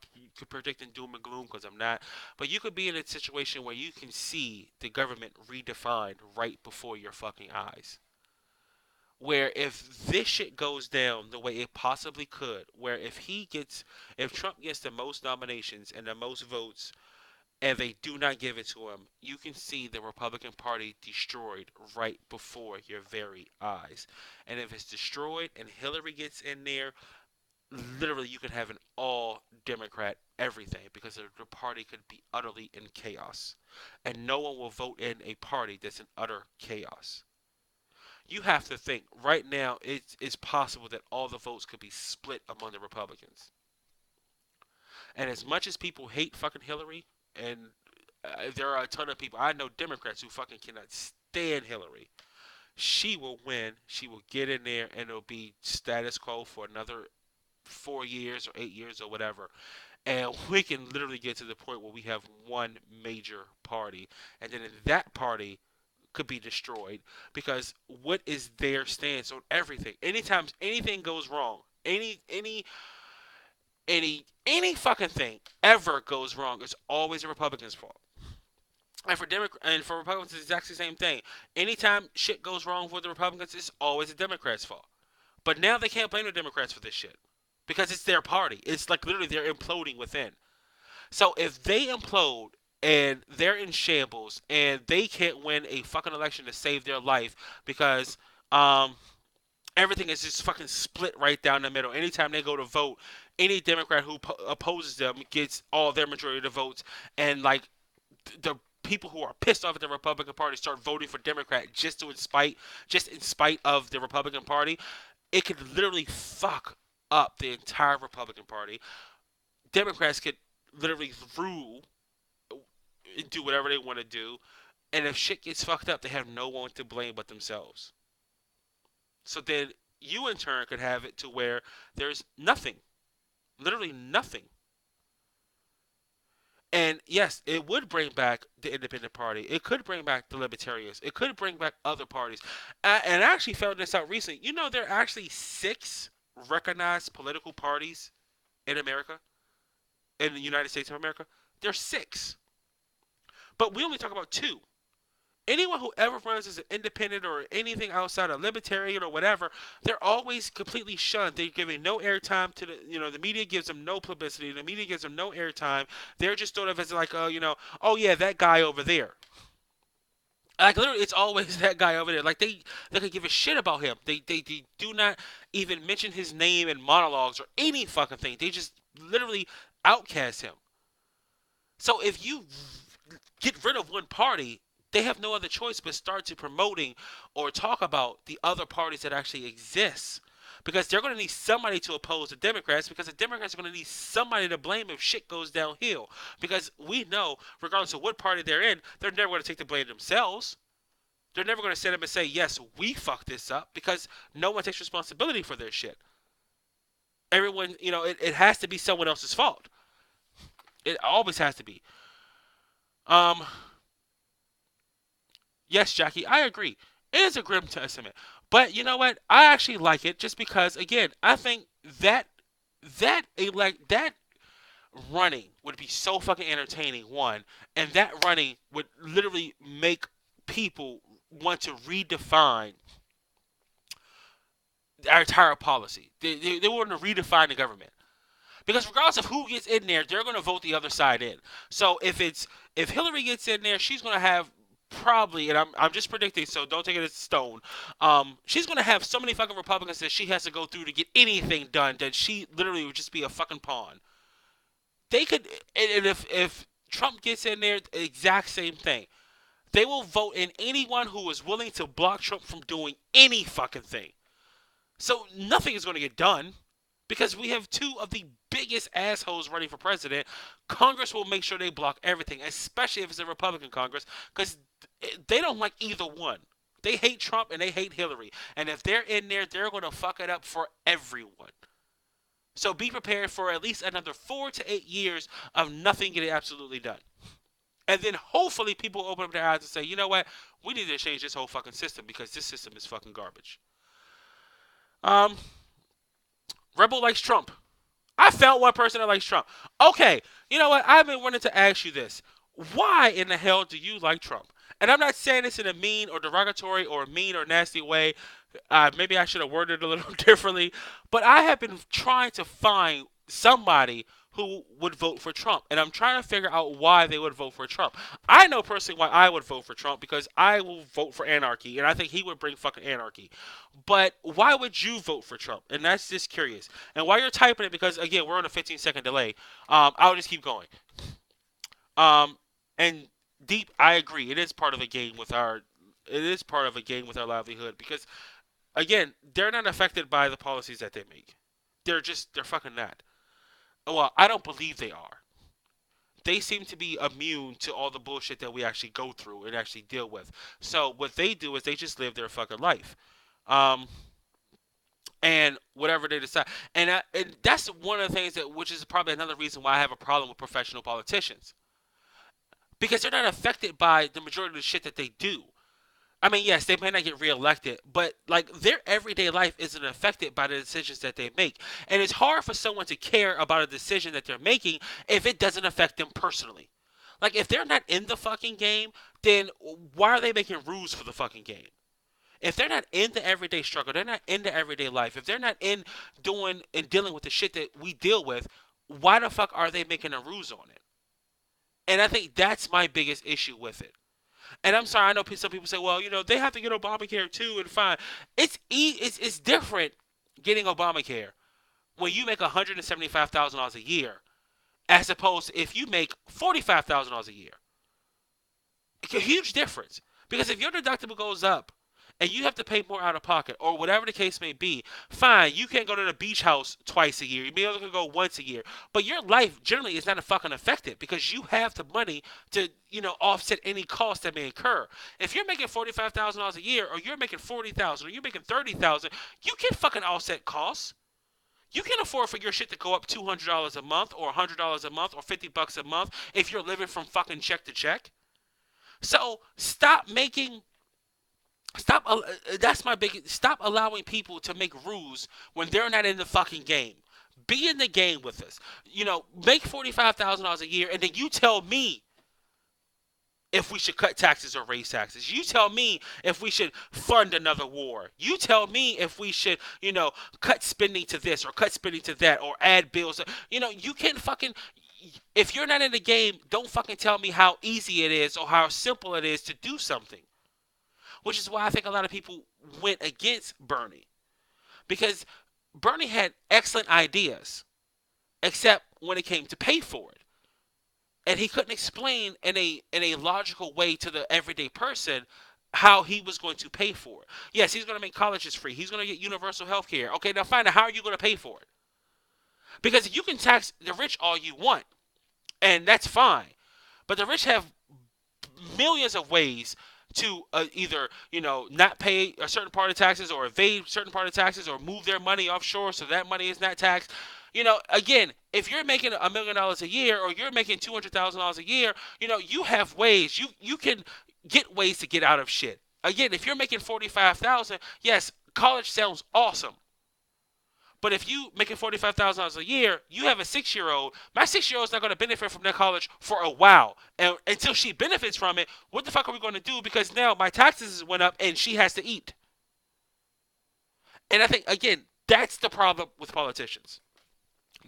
predicting doom and gloom because I'm not. But you could be in a situation where you can see the government redefined right before your fucking eyes. Where if this shit goes down the way it possibly could, where if Trump gets the most nominations and the most votes, and they do not give it to him, you can see the Republican Party destroyed right before your very eyes. And if it's destroyed and Hillary gets in there, literally you could have an all Democrat everything because the party could be utterly in chaos. And no one will vote in a party that's in utter chaos. You have to think right now it's possible that all the votes could be split among the Republicans. And as much as people hate fucking Hillary, and there are a ton of people, I know Democrats who fucking cannot stand Hillary. She will win. She will get in there, and it'll be status quo for another 4 years or 8 years or whatever. And we can literally get to the point where we have one major party, and then that party could be destroyed because what is their stance on everything? Anytime anything goes wrong, any fucking thing ever goes wrong, it's always a Republican's fault. And for Republicans, it's exactly the same thing. Anytime shit goes wrong for the Republicans, it's always the Democrats' fault. But now they can't blame the Democrats for this shit because it's their party. It's like literally they're imploding within. So if they implode and they're in shambles and they can't win a fucking election to save their life because everything is just fucking split right down the middle. Anytime they go to vote, any Democrat who opposes them gets all their majority of the votes, and like the people who are pissed off at the Republican Party start voting for Democrat just in spite of the Republican Party. It could literally fuck up the entire Republican Party. Democrats could literally rule and do whatever they want to do. And if shit gets fucked up, they have no one to blame but themselves. So then you, in turn, could have it to where there's nothing. Literally nothing. And yes, it would bring back the independent party. It could bring back the libertarians. It could bring back other parties. And I actually found this out recently. You know, there are actually 6 recognized political parties in America, in the United States of America. There's 6. But we only talk about 2. Anyone who ever runs as an independent or anything outside of libertarian or whatever, they're always completely shunned. They're giving no airtime to the media gives them no publicity. The media gives them no airtime. They're just thought of as like, oh yeah, that guy over there. Like literally, it's always that guy over there. Like they could give a shit about him. They do not even mention his name in monologues or any fucking thing. They just literally outcast him. So if you get rid of one party, they have no other choice but start to promoting or talk about the other parties that actually exist. Because they're going to need somebody to oppose the Democrats because the Democrats are going to need somebody to blame if shit goes downhill. Because we know, regardless of what party they're in, they're never going to take the blame themselves. They're never going to stand up and say, yes, we fucked this up because no one takes responsibility for their shit. Everyone, it has to be someone else's fault. It always has to be. Um, Yes, Jackie, I agree. It is a grim testament. But you know what? I actually like it just because again, I think that running would be so fucking entertaining, one, and that running would literally make people want to redefine our entire policy. They want to redefine the government. Because regardless of who gets in there, they're going to vote the other side in. So if Hillary gets in there, she's going to have probably, and I'm just predicting, so don't take it as stone. She's going to have so many fucking Republicans that she has to go through to get anything done that she literally would just be a fucking pawn. They could, and if Trump gets in there, the exact same thing. They will vote in anyone who is willing to block Trump from doing any fucking thing. So nothing is going to get done because we have two of the biggest assholes running for president. Congress will make sure they block everything, especially if it's a Republican Congress, because they don't like either one. They hate Trump and they hate Hillary. And if they're in there, they're going to fuck it up for everyone. So be prepared for at least another 4 to 8 years of nothing getting absolutely done. And then hopefully people open up their eyes and say, you know what? We need to change this whole fucking system because this system is fucking garbage. Um, Rebel likes Trump. I found one person that likes Trump. Okay, you know what? I've been wanting to ask you this. Why in the hell do you like Trump? And I'm not saying this in a mean or derogatory or mean or nasty way. Maybe I should have worded it a little differently. But I have been trying to find somebody who would vote for Trump. And I'm trying to figure out why they would vote for Trump. I know personally why I would vote for Trump because I will vote for anarchy. And I think he would bring fucking anarchy. But why would you vote for Trump? And that's just curious. And while you're typing it, because again, we're on a 15-second delay, I'll just keep going. And deep, I agree. It is part of a game with our. It is part of a game with our livelihood because, again, they're not affected by the policies that they make. They're fucking not. Well, I don't believe they are. They seem to be immune to all the bullshit that we actually go through and actually deal with. So what they do is they just live their fucking life. Um, and whatever they decide. And that's one of the things that, which is probably another reason why I have a problem with professional politicians, because they're not affected by the majority of the shit that they do. I mean, yes, they may not get reelected, but like their everyday life isn't affected by the decisions that they make, and it's hard for someone to care about a decision that they're making if it doesn't affect them personally. Like if they're not in the fucking game, then why are they making rules for the fucking game? If they're not in the everyday struggle, they're not in the everyday life. If they're not in doing and dealing with the shit that we deal with, why the fuck are they making a rules on it? And I think that's my biggest issue with it. And I'm sorry, I know some people say, well, they have to get Obamacare too, and fine. It's different getting Obamacare when you make $175,000 a year, as opposed to if you make $45,000 a year. It's a huge difference because if your deductible goes up and you have to pay more out of pocket or whatever the case may be, fine, you can't go to the beach house twice a year. You may only go once a year. But your life generally is not fucking affected because you have the money to, offset any cost that may incur. If you're making $45,000 a year or you're making $40,000 or you're making $30,000, you can fucking offset costs. You can afford for your shit to go up $200 a month or $100 a month or $50 a month if you're living from fucking check to check. So stop making Stop. That's my big. Stop allowing people to make rules when they're not in the fucking game. Be in the game with us. Make $45,000 a year, and then you tell me if we should cut taxes or raise taxes. You tell me if we should fund another war. You tell me if we should, cut spending to this or cut spending to that or add bills. You can fucking. If you're not in the game, don't fucking tell me how easy it is or how simple it is to do something. Which is why I think a lot of people went against Bernie. Because Bernie had excellent ideas, except when it came to pay for it. And he couldn't explain in a logical way to the everyday person how he was going to pay for it. Yes, he's going to make colleges free. He's going to get universal health care. Okay, now find out how are you going to pay for it? Because you can tax the rich all you want, and that's fine. But the rich have millions of ways to either not pay a certain part of taxes or evade certain part of taxes or move their money offshore so that money is not taxed. Again, if you're making $1 million a year or you're making $200,000 a year, you have ways. You can get ways to get out of shit. Again, if you're making $45,000, yes, college sounds awesome. But if you making $45,000 a year, you have a 6-year-old. My 6-year-old is not going to benefit from that college for a while, and until she benefits from it, what the fuck are we going to do? Because now my taxes went up, and she has to eat. And I think again, that's the problem with politicians.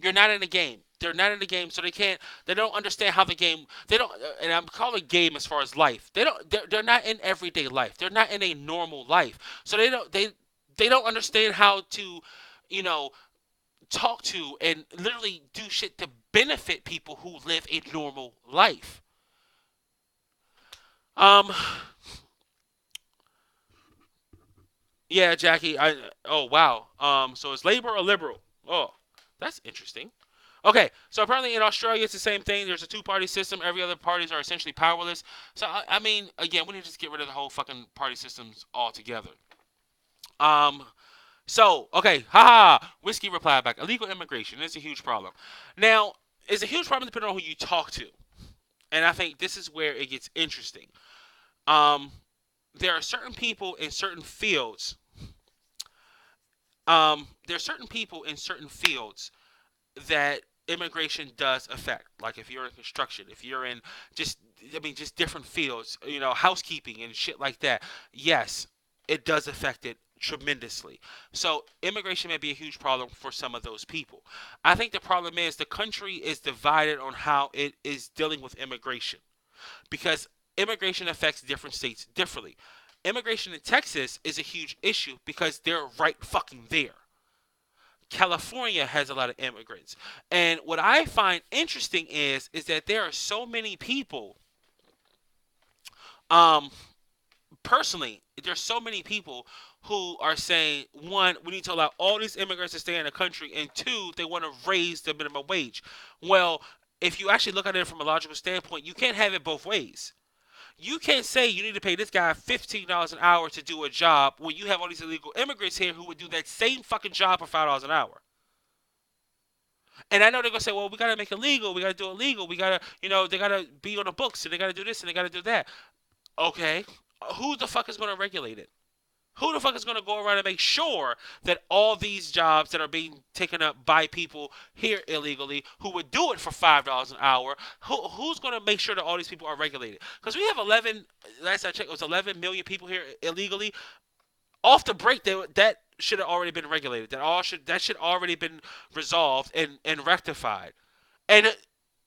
You're not in the game. They're not in the game, so they can't. They don't understand how the game. They don't. And I'm calling game as far as life. They don't. They're not in everyday life. They're not in a normal life. So they don't. They don't understand how to, you know, talk to and literally do shit to benefit people who live a normal life. Um. Yeah, Jackie. I. Oh wow. So it's labor or liberal? Oh, that's interesting. Okay, so apparently in Australia it's the same thing. There's a two-party system. Every other parties are essentially powerless. So I mean, again, we need to just get rid of the whole fucking party systems altogether. Um. So okay, haha. Whiskey replied back. Illegal immigration is a huge problem. Now, it's a huge problem depending on who you talk to, and I think this is where it gets interesting. Um. There are certain people in certain fields. There are certain people in certain fields that immigration does affect. Like if you're in construction, if you're in just I mean just different fields, housekeeping and shit like that. Yes, it does affect it tremendously. So immigration may be a huge problem for some of those people. I think the problem is the country is divided on how it is dealing with immigration because immigration affects different states differently. Immigration in Texas is a huge issue because they're right fucking there. California has a lot of immigrants. And what I find interesting is that there are so many people um personally, there's so many people who are saying one, we need to allow all these immigrants to stay in the country, and two, they want to raise the minimum wage. Well, if you actually look at it from a logical standpoint, you can't have it both ways. You can't say you need to pay this guy $15 an hour to do a job when you have all these illegal immigrants here who would do that same fucking job for $5 an hour. And I know they're gonna say, well, we gotta make it legal. We gotta do it legal. We gotta, they gotta be on the books, and they gotta do this, and they gotta do that. Okay, who the fuck is gonna regulate it? Who the fuck is gonna go around and make sure that all these jobs that are being taken up by people here illegally, who would do it for $5 an hour, who's gonna make sure that all these people are regulated? Because we have 11. Last I checked, it was 11 million people here illegally. Off the break, that should have already been regulated. That should already been resolved and rectified. And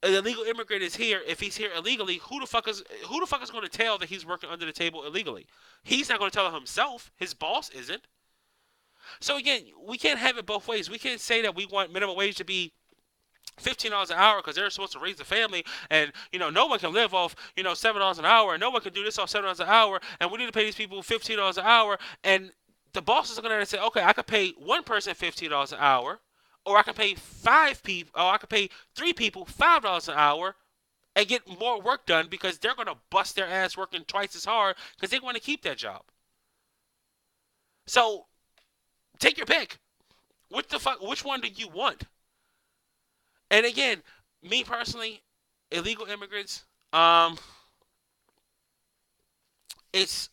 an illegal immigrant is here. If he's here illegally, who the fuck is going to tell that he's working under the table illegally? He's not going to tell himself. His boss isn't. So again, we can't have it both ways. We can't say that we want minimum wage to be $15 an hour because they're supposed to raise a family, and no one can live off $7 an hour, and no one can do this off $7 an hour, and we need to pay these people $15 an hour, and the bosses are going to say, okay, I could pay one person $15 an hour, or I can pay five people, or I can pay three people $5 an hour and get more work done because they're going to bust their ass working twice as hard because they want to keep that job. So take your pick. What the fuck? Which one do you want? And again, me personally, illegal immigrants, it's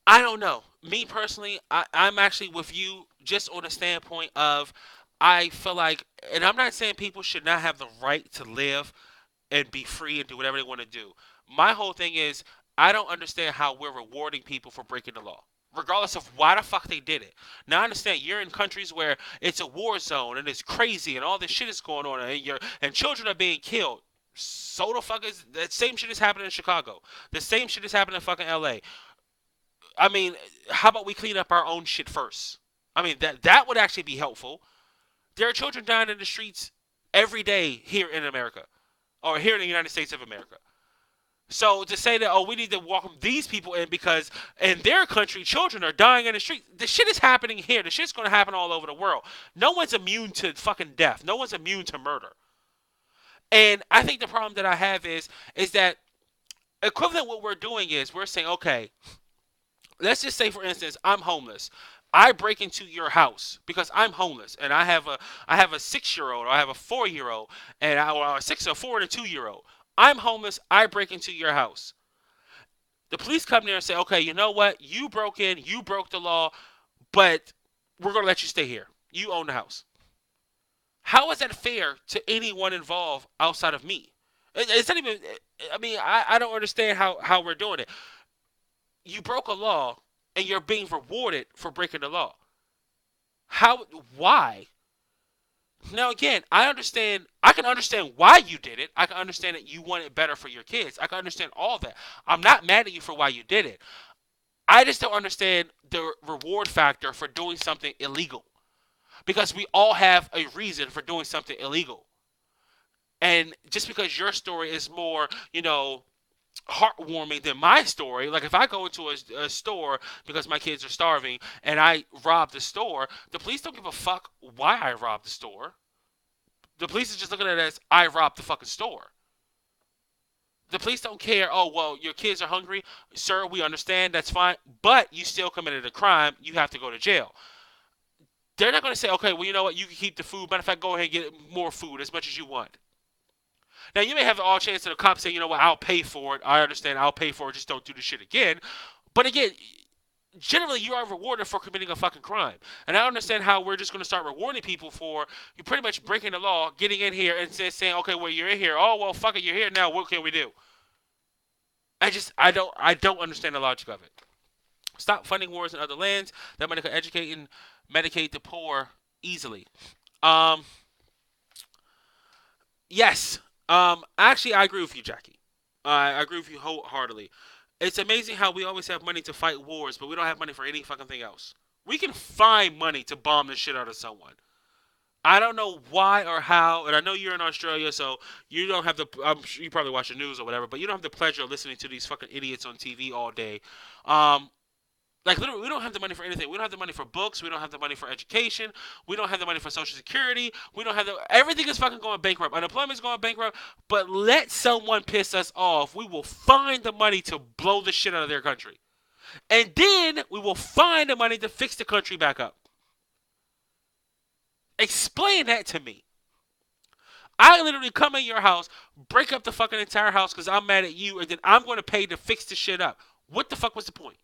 I don't know. Me personally, I'm actually with you just on the standpoint of I feel like, and I'm not saying people should not have the right to live and be free and do whatever they want to do. My whole thing is I don't understand how we're rewarding people for breaking the law. Regardless of why the fuck they did it. Now I understand you're in countries where it's a war zone and it's crazy and all this shit is going on and children are being killed. So the fuck is that same shit is happening in Chicago. The same shit is happening in fucking LA. I mean, how about we clean up our own shit first? I mean that would actually be helpful. There are children dying in the streets every day here in America or here in the United States of America. So to say that, oh, we need to welcome these people in because in their country children are dying in the street, the shit is happening here. The shit's going to happen all over the world. No one's immune to fucking death. No one's immune to murder. And I think the problem that I have is that equivalent what we're doing is we're saying, okay, let's just say for instance, I'm homeless. I break into your house because I'm homeless and I have a 6 year old or I have a 4 year old and or a 6 or 4 and a 2 year old. I'm homeless. I break into your house. The police come there and say, okay, you know what? You broke in, you broke the law, but we're going to let you stay here. You own the house. How is that fair to anyone involved outside of me? It's not even, I mean, I don't understand how we're doing it. You broke a law and you're being rewarded for breaking the law. How, why? Now again, I can understand why you did it. I can understand that you want it better for your kids. I can understand all that. I'm not mad at you for why you did it. I just don't understand the reward factor for doing something illegal. Because we all have a reason for doing something illegal. And just because your story is more, heartwarming than my story, like if I go into a store because my kids are starving and I rob the store, the police don't give a fuck why I robbed the store. The police is just looking at it as I robbed the fucking store. The police don't care. Oh, well, your kids are hungry, sir. We understand. That's fine, but you still committed a crime. You have to go to jail. They're not going to say, okay, well, you know what? You can keep the food. Matter of fact, go ahead and get more food as much as you want. Now, you may have the all chance of the cops saying, you know what? I'll pay for it. I understand. I'll pay for it. Just don't do the shit again. But again, generally you are rewarded for committing a fucking crime. And I don't understand how we're just going to start rewarding people for you pretty much breaking the law, getting in here and saying, okay, well, you're in here. Oh, well, fuck it, you're here now. What can we do? I don't understand the logic of it. Stop funding wars in other lands. That money could educate and medicate the poor easily. Um, yes. Actually, I agree with you, Jackie. I agree with you wholeheartedly. It's amazing how we always have money to fight wars, but we don't have money for any fucking thing else. We can find money to bomb the shit out of someone. I don't know why or how, and I know you're in Australia, so you don't have the. I'm sure you probably watch the news or whatever, but you don't have the pleasure of listening to these fucking idiots on TV all day. Um, like literally, we don't have the money for anything. We don't have the money for books. We don't have the money for education. We don't have the money for Social Security. We don't have the. Everything is fucking going bankrupt. Unemployment is going bankrupt. But let someone piss us off, we will find the money to blow the shit out of their country, and then we will find the money to fix the country back up. Explain that to me. I literally come in your house, break up the fucking entire house because I'm mad at you, and then I'm going to pay to fix the shit up. What the fuck was the point?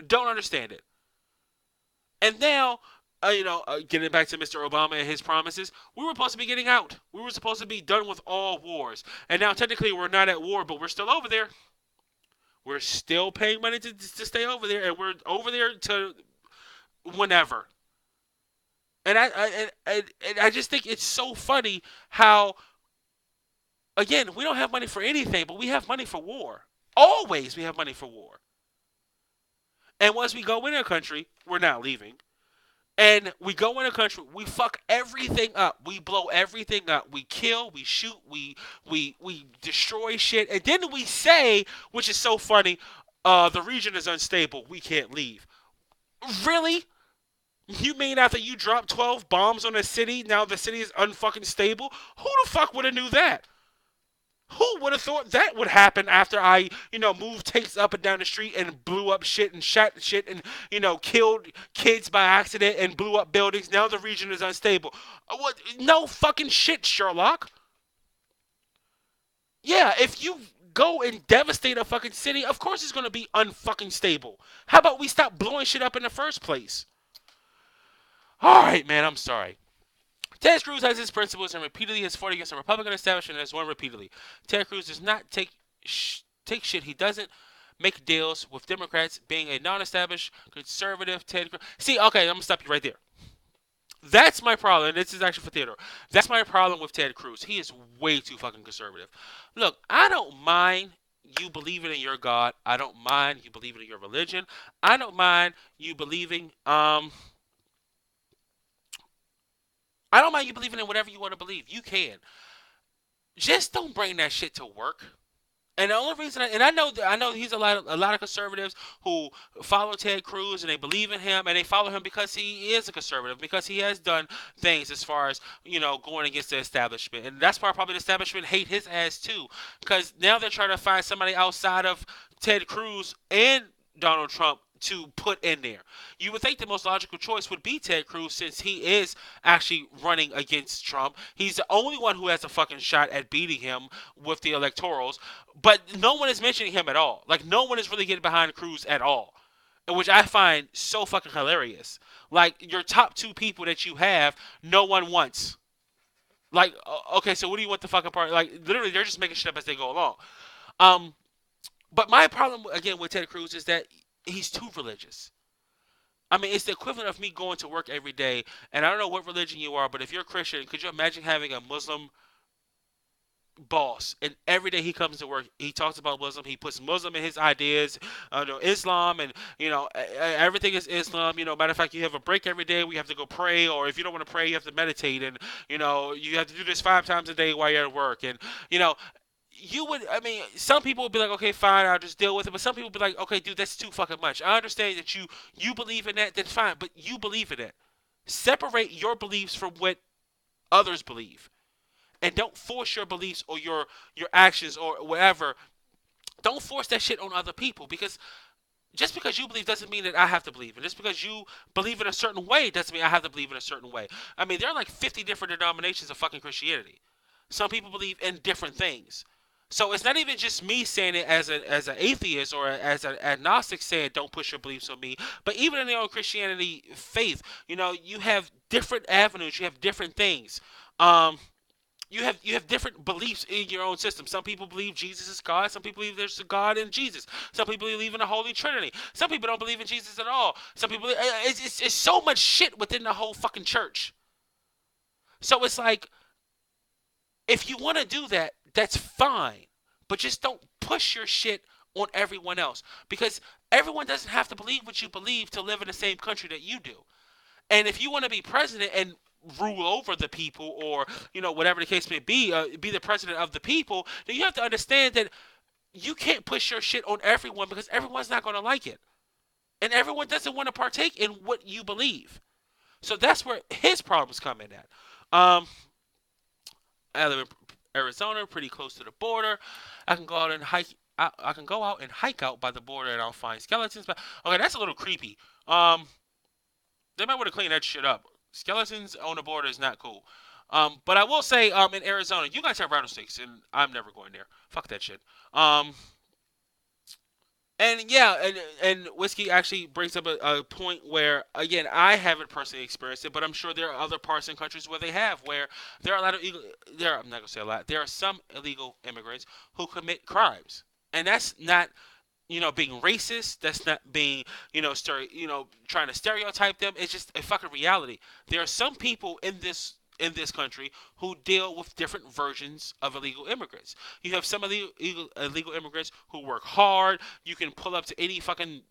Don't understand it. And now, getting back to Mr. Obama and his promises, we were supposed to be getting out. We were supposed to be done with all wars. And now, technically, we're not at war, but we're still over there. We're still paying money to stay over there, and we're over there to whenever. And I just think it's so funny how, again, we don't have money for anything, but we have money for war. Always we have money for war. And once we go in a country, we're not leaving. And we go in a country, we fuck everything up. We blow everything up. We kill, we shoot, we destroy shit. And then we say, which is so funny, the region is unstable. We can't leave. Really? You mean after you drop 12 bombs on a city, now the city is unfucking stable? Who the fuck would have knew that? Who would have thought that would happen after I, moved tanks up and down the street and blew up shit and shot shit and, killed kids by accident and blew up buildings? Now the region is unstable. What? No fucking shit, Sherlock. Yeah, if you go and devastate a fucking city, of course it's going to be unfucking stable. How about we stop blowing shit up in the first place? All right, man, I'm sorry. Ted Cruz has his principles and repeatedly has fought against the Republican establishment and has won repeatedly. Ted Cruz does not take shit. He doesn't make deals with Democrats. Being a non-established conservative, Ted Cruz. See, okay, I'm gonna stop you right there. That's my problem. And this is actually for Theodore. That's my problem with Ted Cruz. He is way too fucking conservative. Look, I don't mind you believing in your God. I don't mind you believing in your religion. I don't mind you believing I don't mind you believing in whatever you want to believe. You can. Just don't bring that shit to work. And the only reason, and I know he's a lot of conservatives who follow Ted Cruz and they believe in him and they follow him because he is a conservative, because he has done things as far as going against the establishment, and that's why probably the establishment hate his ass too, because now they're trying to find somebody outside of Ted Cruz and Donald Trump to put in there. You would think the most logical choice would be Ted Cruz since he is actually running against Trump. He's the only one who has a fucking shot at beating him with the electorals, but no one is mentioning him at all. Like, no one is really getting behind Cruz at all, which I find so fucking hilarious. Like, your top two people that you have, no one wants. Like, okay, so what do you want the fucking part? Like, literally, they're just making shit up as they go along. Um, but my problem again with Ted Cruz is that he's too religious. I mean, it's the equivalent of me going to work every day, and I don't know what religion you are, but if you're a Christian, could you imagine having a Muslim boss, and every day he comes to work, he talks about Muslim, he puts Muslim in his ideas, Islam, and everything is Islam. Matter of fact, you have a break every day where you have to go pray, or if you don't want to pray, you have to meditate, and you have to do this 5 times a day while you're at work, and you know. You would, I mean, some people would be like, okay, fine, I'll just deal with it. But some people would be like, okay, dude, that's too fucking much. I understand that you believe in that, that's fine, but you believe in it. Separate your beliefs from what others believe, and don't force your beliefs or your actions or whatever. Don't force that shit on other people, because just because you believe doesn't mean that I have to believe, and just because you believe in a certain way doesn't mean I have to believe in a certain way. I mean, there are like 50 different denominations of fucking Christianity. Some people believe in different things. So it's not even just me saying it as an atheist or as an agnostic saying don't push your beliefs on me, but even in the old Christianity faith, you have different avenues, you have different things. Um, you have different beliefs in your own system. Some people believe Jesus is God. Some people believe there's a God in Jesus. Some people believe in the Holy Trinity. Some people don't believe in Jesus at all. Some people it's so much shit within the whole fucking church. So it's like, if you want to do that, that's fine, but just don't push your shit on everyone else, because everyone doesn't have to believe what you believe to live in the same country that you do. And if you want to be president and rule over the people, or whatever the case may be the president of the people, then you have to understand that you can't push your shit on everyone, because everyone's not going to like it, and everyone doesn't want to partake in what you believe. So that's where his problems come in at. Um, I live in Arizona, pretty close to the border. I can go out and hike. I can go out and hike out by the border, and I'll find skeletons. But okay, that's a little creepy. They might want to clean that shit up. Skeletons on the border is not cool. But I will say, in Arizona, you guys have rattlesnakes, and I'm never going there. Fuck that shit. Um, and yeah, and whiskey actually brings up a point where, again, I haven't personally experienced it, but I'm sure there are other parts in countries where they have, where there are a lot of I'm not gonna say a lot. There are some illegal immigrants who commit crimes, and that's not being racist. That's not being, trying to stereotype them. It's just a fucking reality. There are some people in this country who deal with different versions of illegal immigrants. You have some of the illegal immigrants who work hard. You can pull up to any fucking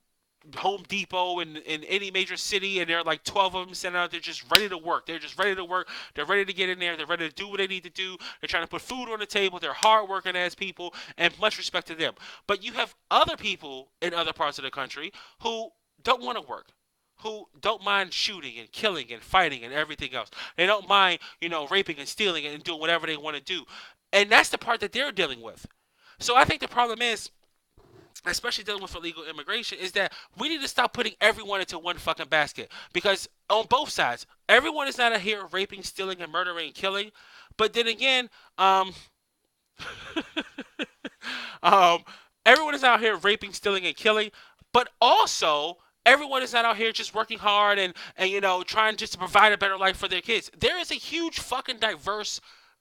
Home Depot in any major city, and there are like 12 of them sitting out there just ready to work. They're just ready to work. They're ready to get in there. They're ready to do what they need to do. They're trying to put food on the table. They're hardworking as people, and much respect to them. But you have other people in other parts of the country who don't want to work, who don't mind shooting and killing and fighting and everything else. They don't mind, raping and stealing and doing whatever they want to do. And that's the part that they're dealing with. So I think the problem is, especially dealing with illegal immigration, is that we need to stop putting everyone into one fucking basket. Because on both sides, everyone is not out here raping, stealing, and murdering and killing. But then again, um, everyone is out here raping, stealing, and killing. But also, everyone is not out here just working hard and trying just to provide a better life for their kids. There is a huge fucking diverse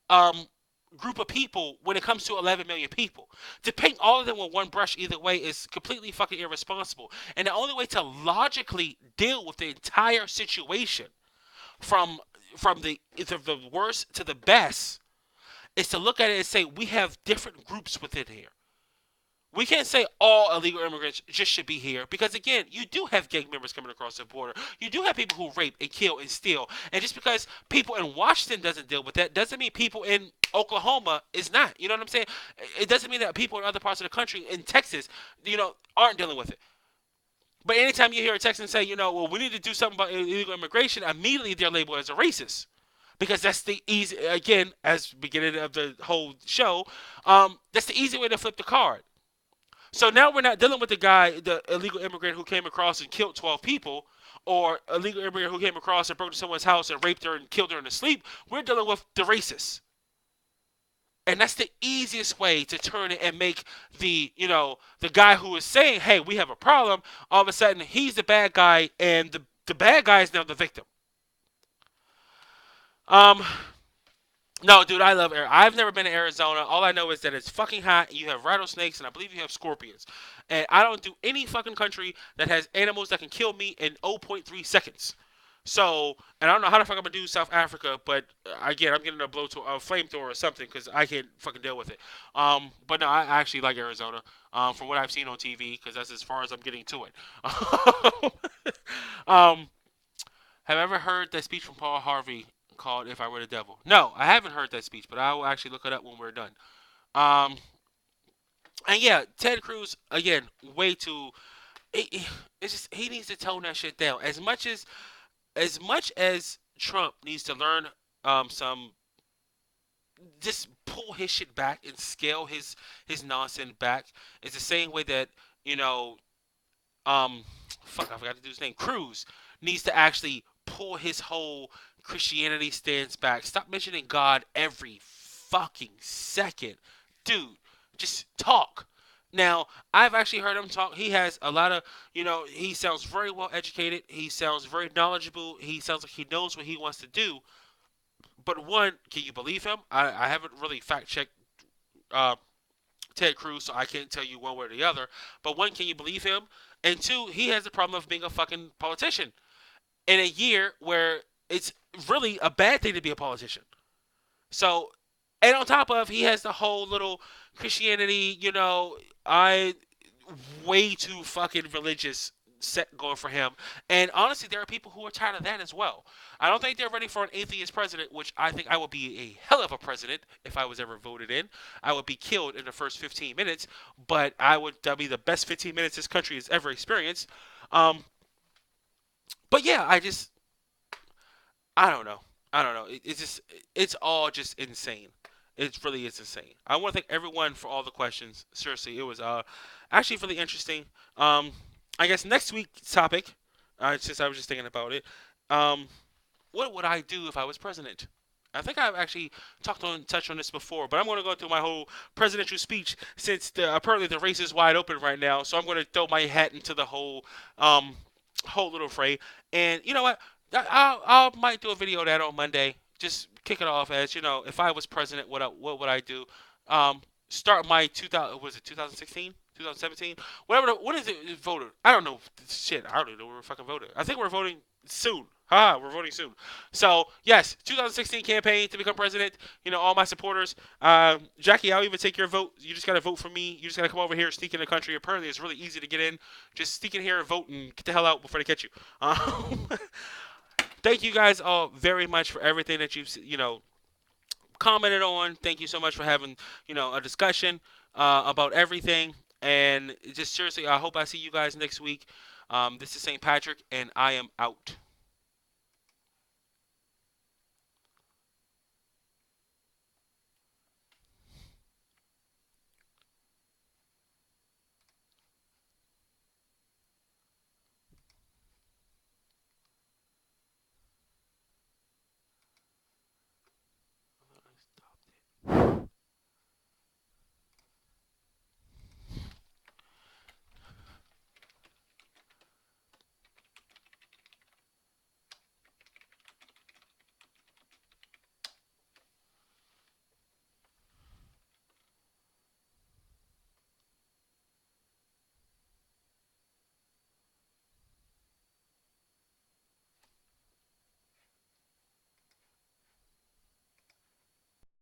um, group of people when it comes to 11 million people. To paint all of them with one brush either way is completely fucking irresponsible. And the only way to logically deal with the entire situation, from the worst to the best, is to look at it and say we have different groups within here. We can't say all illegal immigrants just should be here, because again, you do have gang members coming across the border. You do have people who rape and kill and steal. And just because people in Washington doesn't deal with that doesn't mean people in Oklahoma is not. You know what I'm saying? It doesn't mean that people in other parts of the country, in Texas, aren't dealing with it. But anytime you hear a Texan say, well, we need to do something about illegal immigration, immediately they're labeled as a racist. Because that's the easy, again, as beginning of the whole show, that's the easy way to flip the card. So now we're not dealing with the illegal immigrant who came across and killed 12 people, or illegal immigrant who came across and broke into someone's house and raped her and killed her in her sleep. We're dealing with the racist. And that's the easiest way to turn it and make the guy who is saying, hey, we have a problem, all of a sudden he's the bad guy, and the bad guy is now the victim. Um, No, dude, I love Arizona. I've never been to Arizona. All I know is that it's fucking hot. You have rattlesnakes, and I believe you have scorpions. And I don't do any fucking country that has animals that can kill me in zero point 0.3 seconds. So, and I don't know how the fuck I'm gonna do South Africa, but again, I'm getting a blow to a flamethrower or something because I can't fucking deal with it. But no, I actually like Arizona. From what I've seen on TV, because that's as far as I'm getting to it. um, have I ever heard that speech from Paul Harvey called "If I Were the Devil"? No, I haven't heard that speech, but I will actually look it up when we're done. Um, and yeah, Ted Cruz again, way too. It's just he needs to tone that shit down. As much as Trump needs to learn some, just pull his shit back and scale his nonsense back. It's the same way that you know um fuck, I forgot to do his name. Cruz needs to actually pull his whole Christianity stance back. Stop mentioning God every fucking second. Dude, just talk. Now, I've actually heard him talk. He has a lot of, he sounds very well educated. He sounds very knowledgeable. He sounds like he knows what he wants to do. But one, can you believe him? I haven't really fact checked uh, Ted Cruz, so I can't tell you one way or the other. But one, can you believe him? And two, he has the problem of being a fucking politician in a year where it's really a bad thing to be a politician. So, and on top of, he has the whole little Christianity, I way too fucking religious set going for him. And honestly, there are people who are tired of that as well. I don't think they're ready for an atheist president, which I think I would be a hell of a president if I was ever voted in. I would be killed in the first 15 minutes, but that'd be the best 15 minutes this country has ever experienced. Um, but yeah, I don't know. I don't know. It's all just insane. It really is insane. I want to thank everyone for all the questions. Seriously, it was actually really interesting. Um, I guess next week's topic, since I was just thinking about it, um, what would I do if I was president? I think I've actually touched on this before, but I'm going to go through my whole presidential speech since apparently the race is wide open right now. So I'm going to throw my hat into the um, whole little fray. And you know what? I might do a video of that on Monday. Just kick it off as if I was president, what would I do? Start my 2000, was it 2016, 2017, whatever. What is it voted? I don't know. Shit, I don't even know where we're fucking voting. I think we're voting soon. We're voting soon. So yes, 2016 campaign to become president. All my supporters. Jackie, I'll even take your vote. You just gotta vote for me. You just gotta come over here, sneak in the country. Apparently, it's really easy to get in. Just sneak in here and vote and get the hell out before they catch you. Thank you guys all very much for everything that you've commented on. Thank you so much for having a discussion about everything. And just seriously, I hope I see you guys next week. This is St. Patrick, and I am out.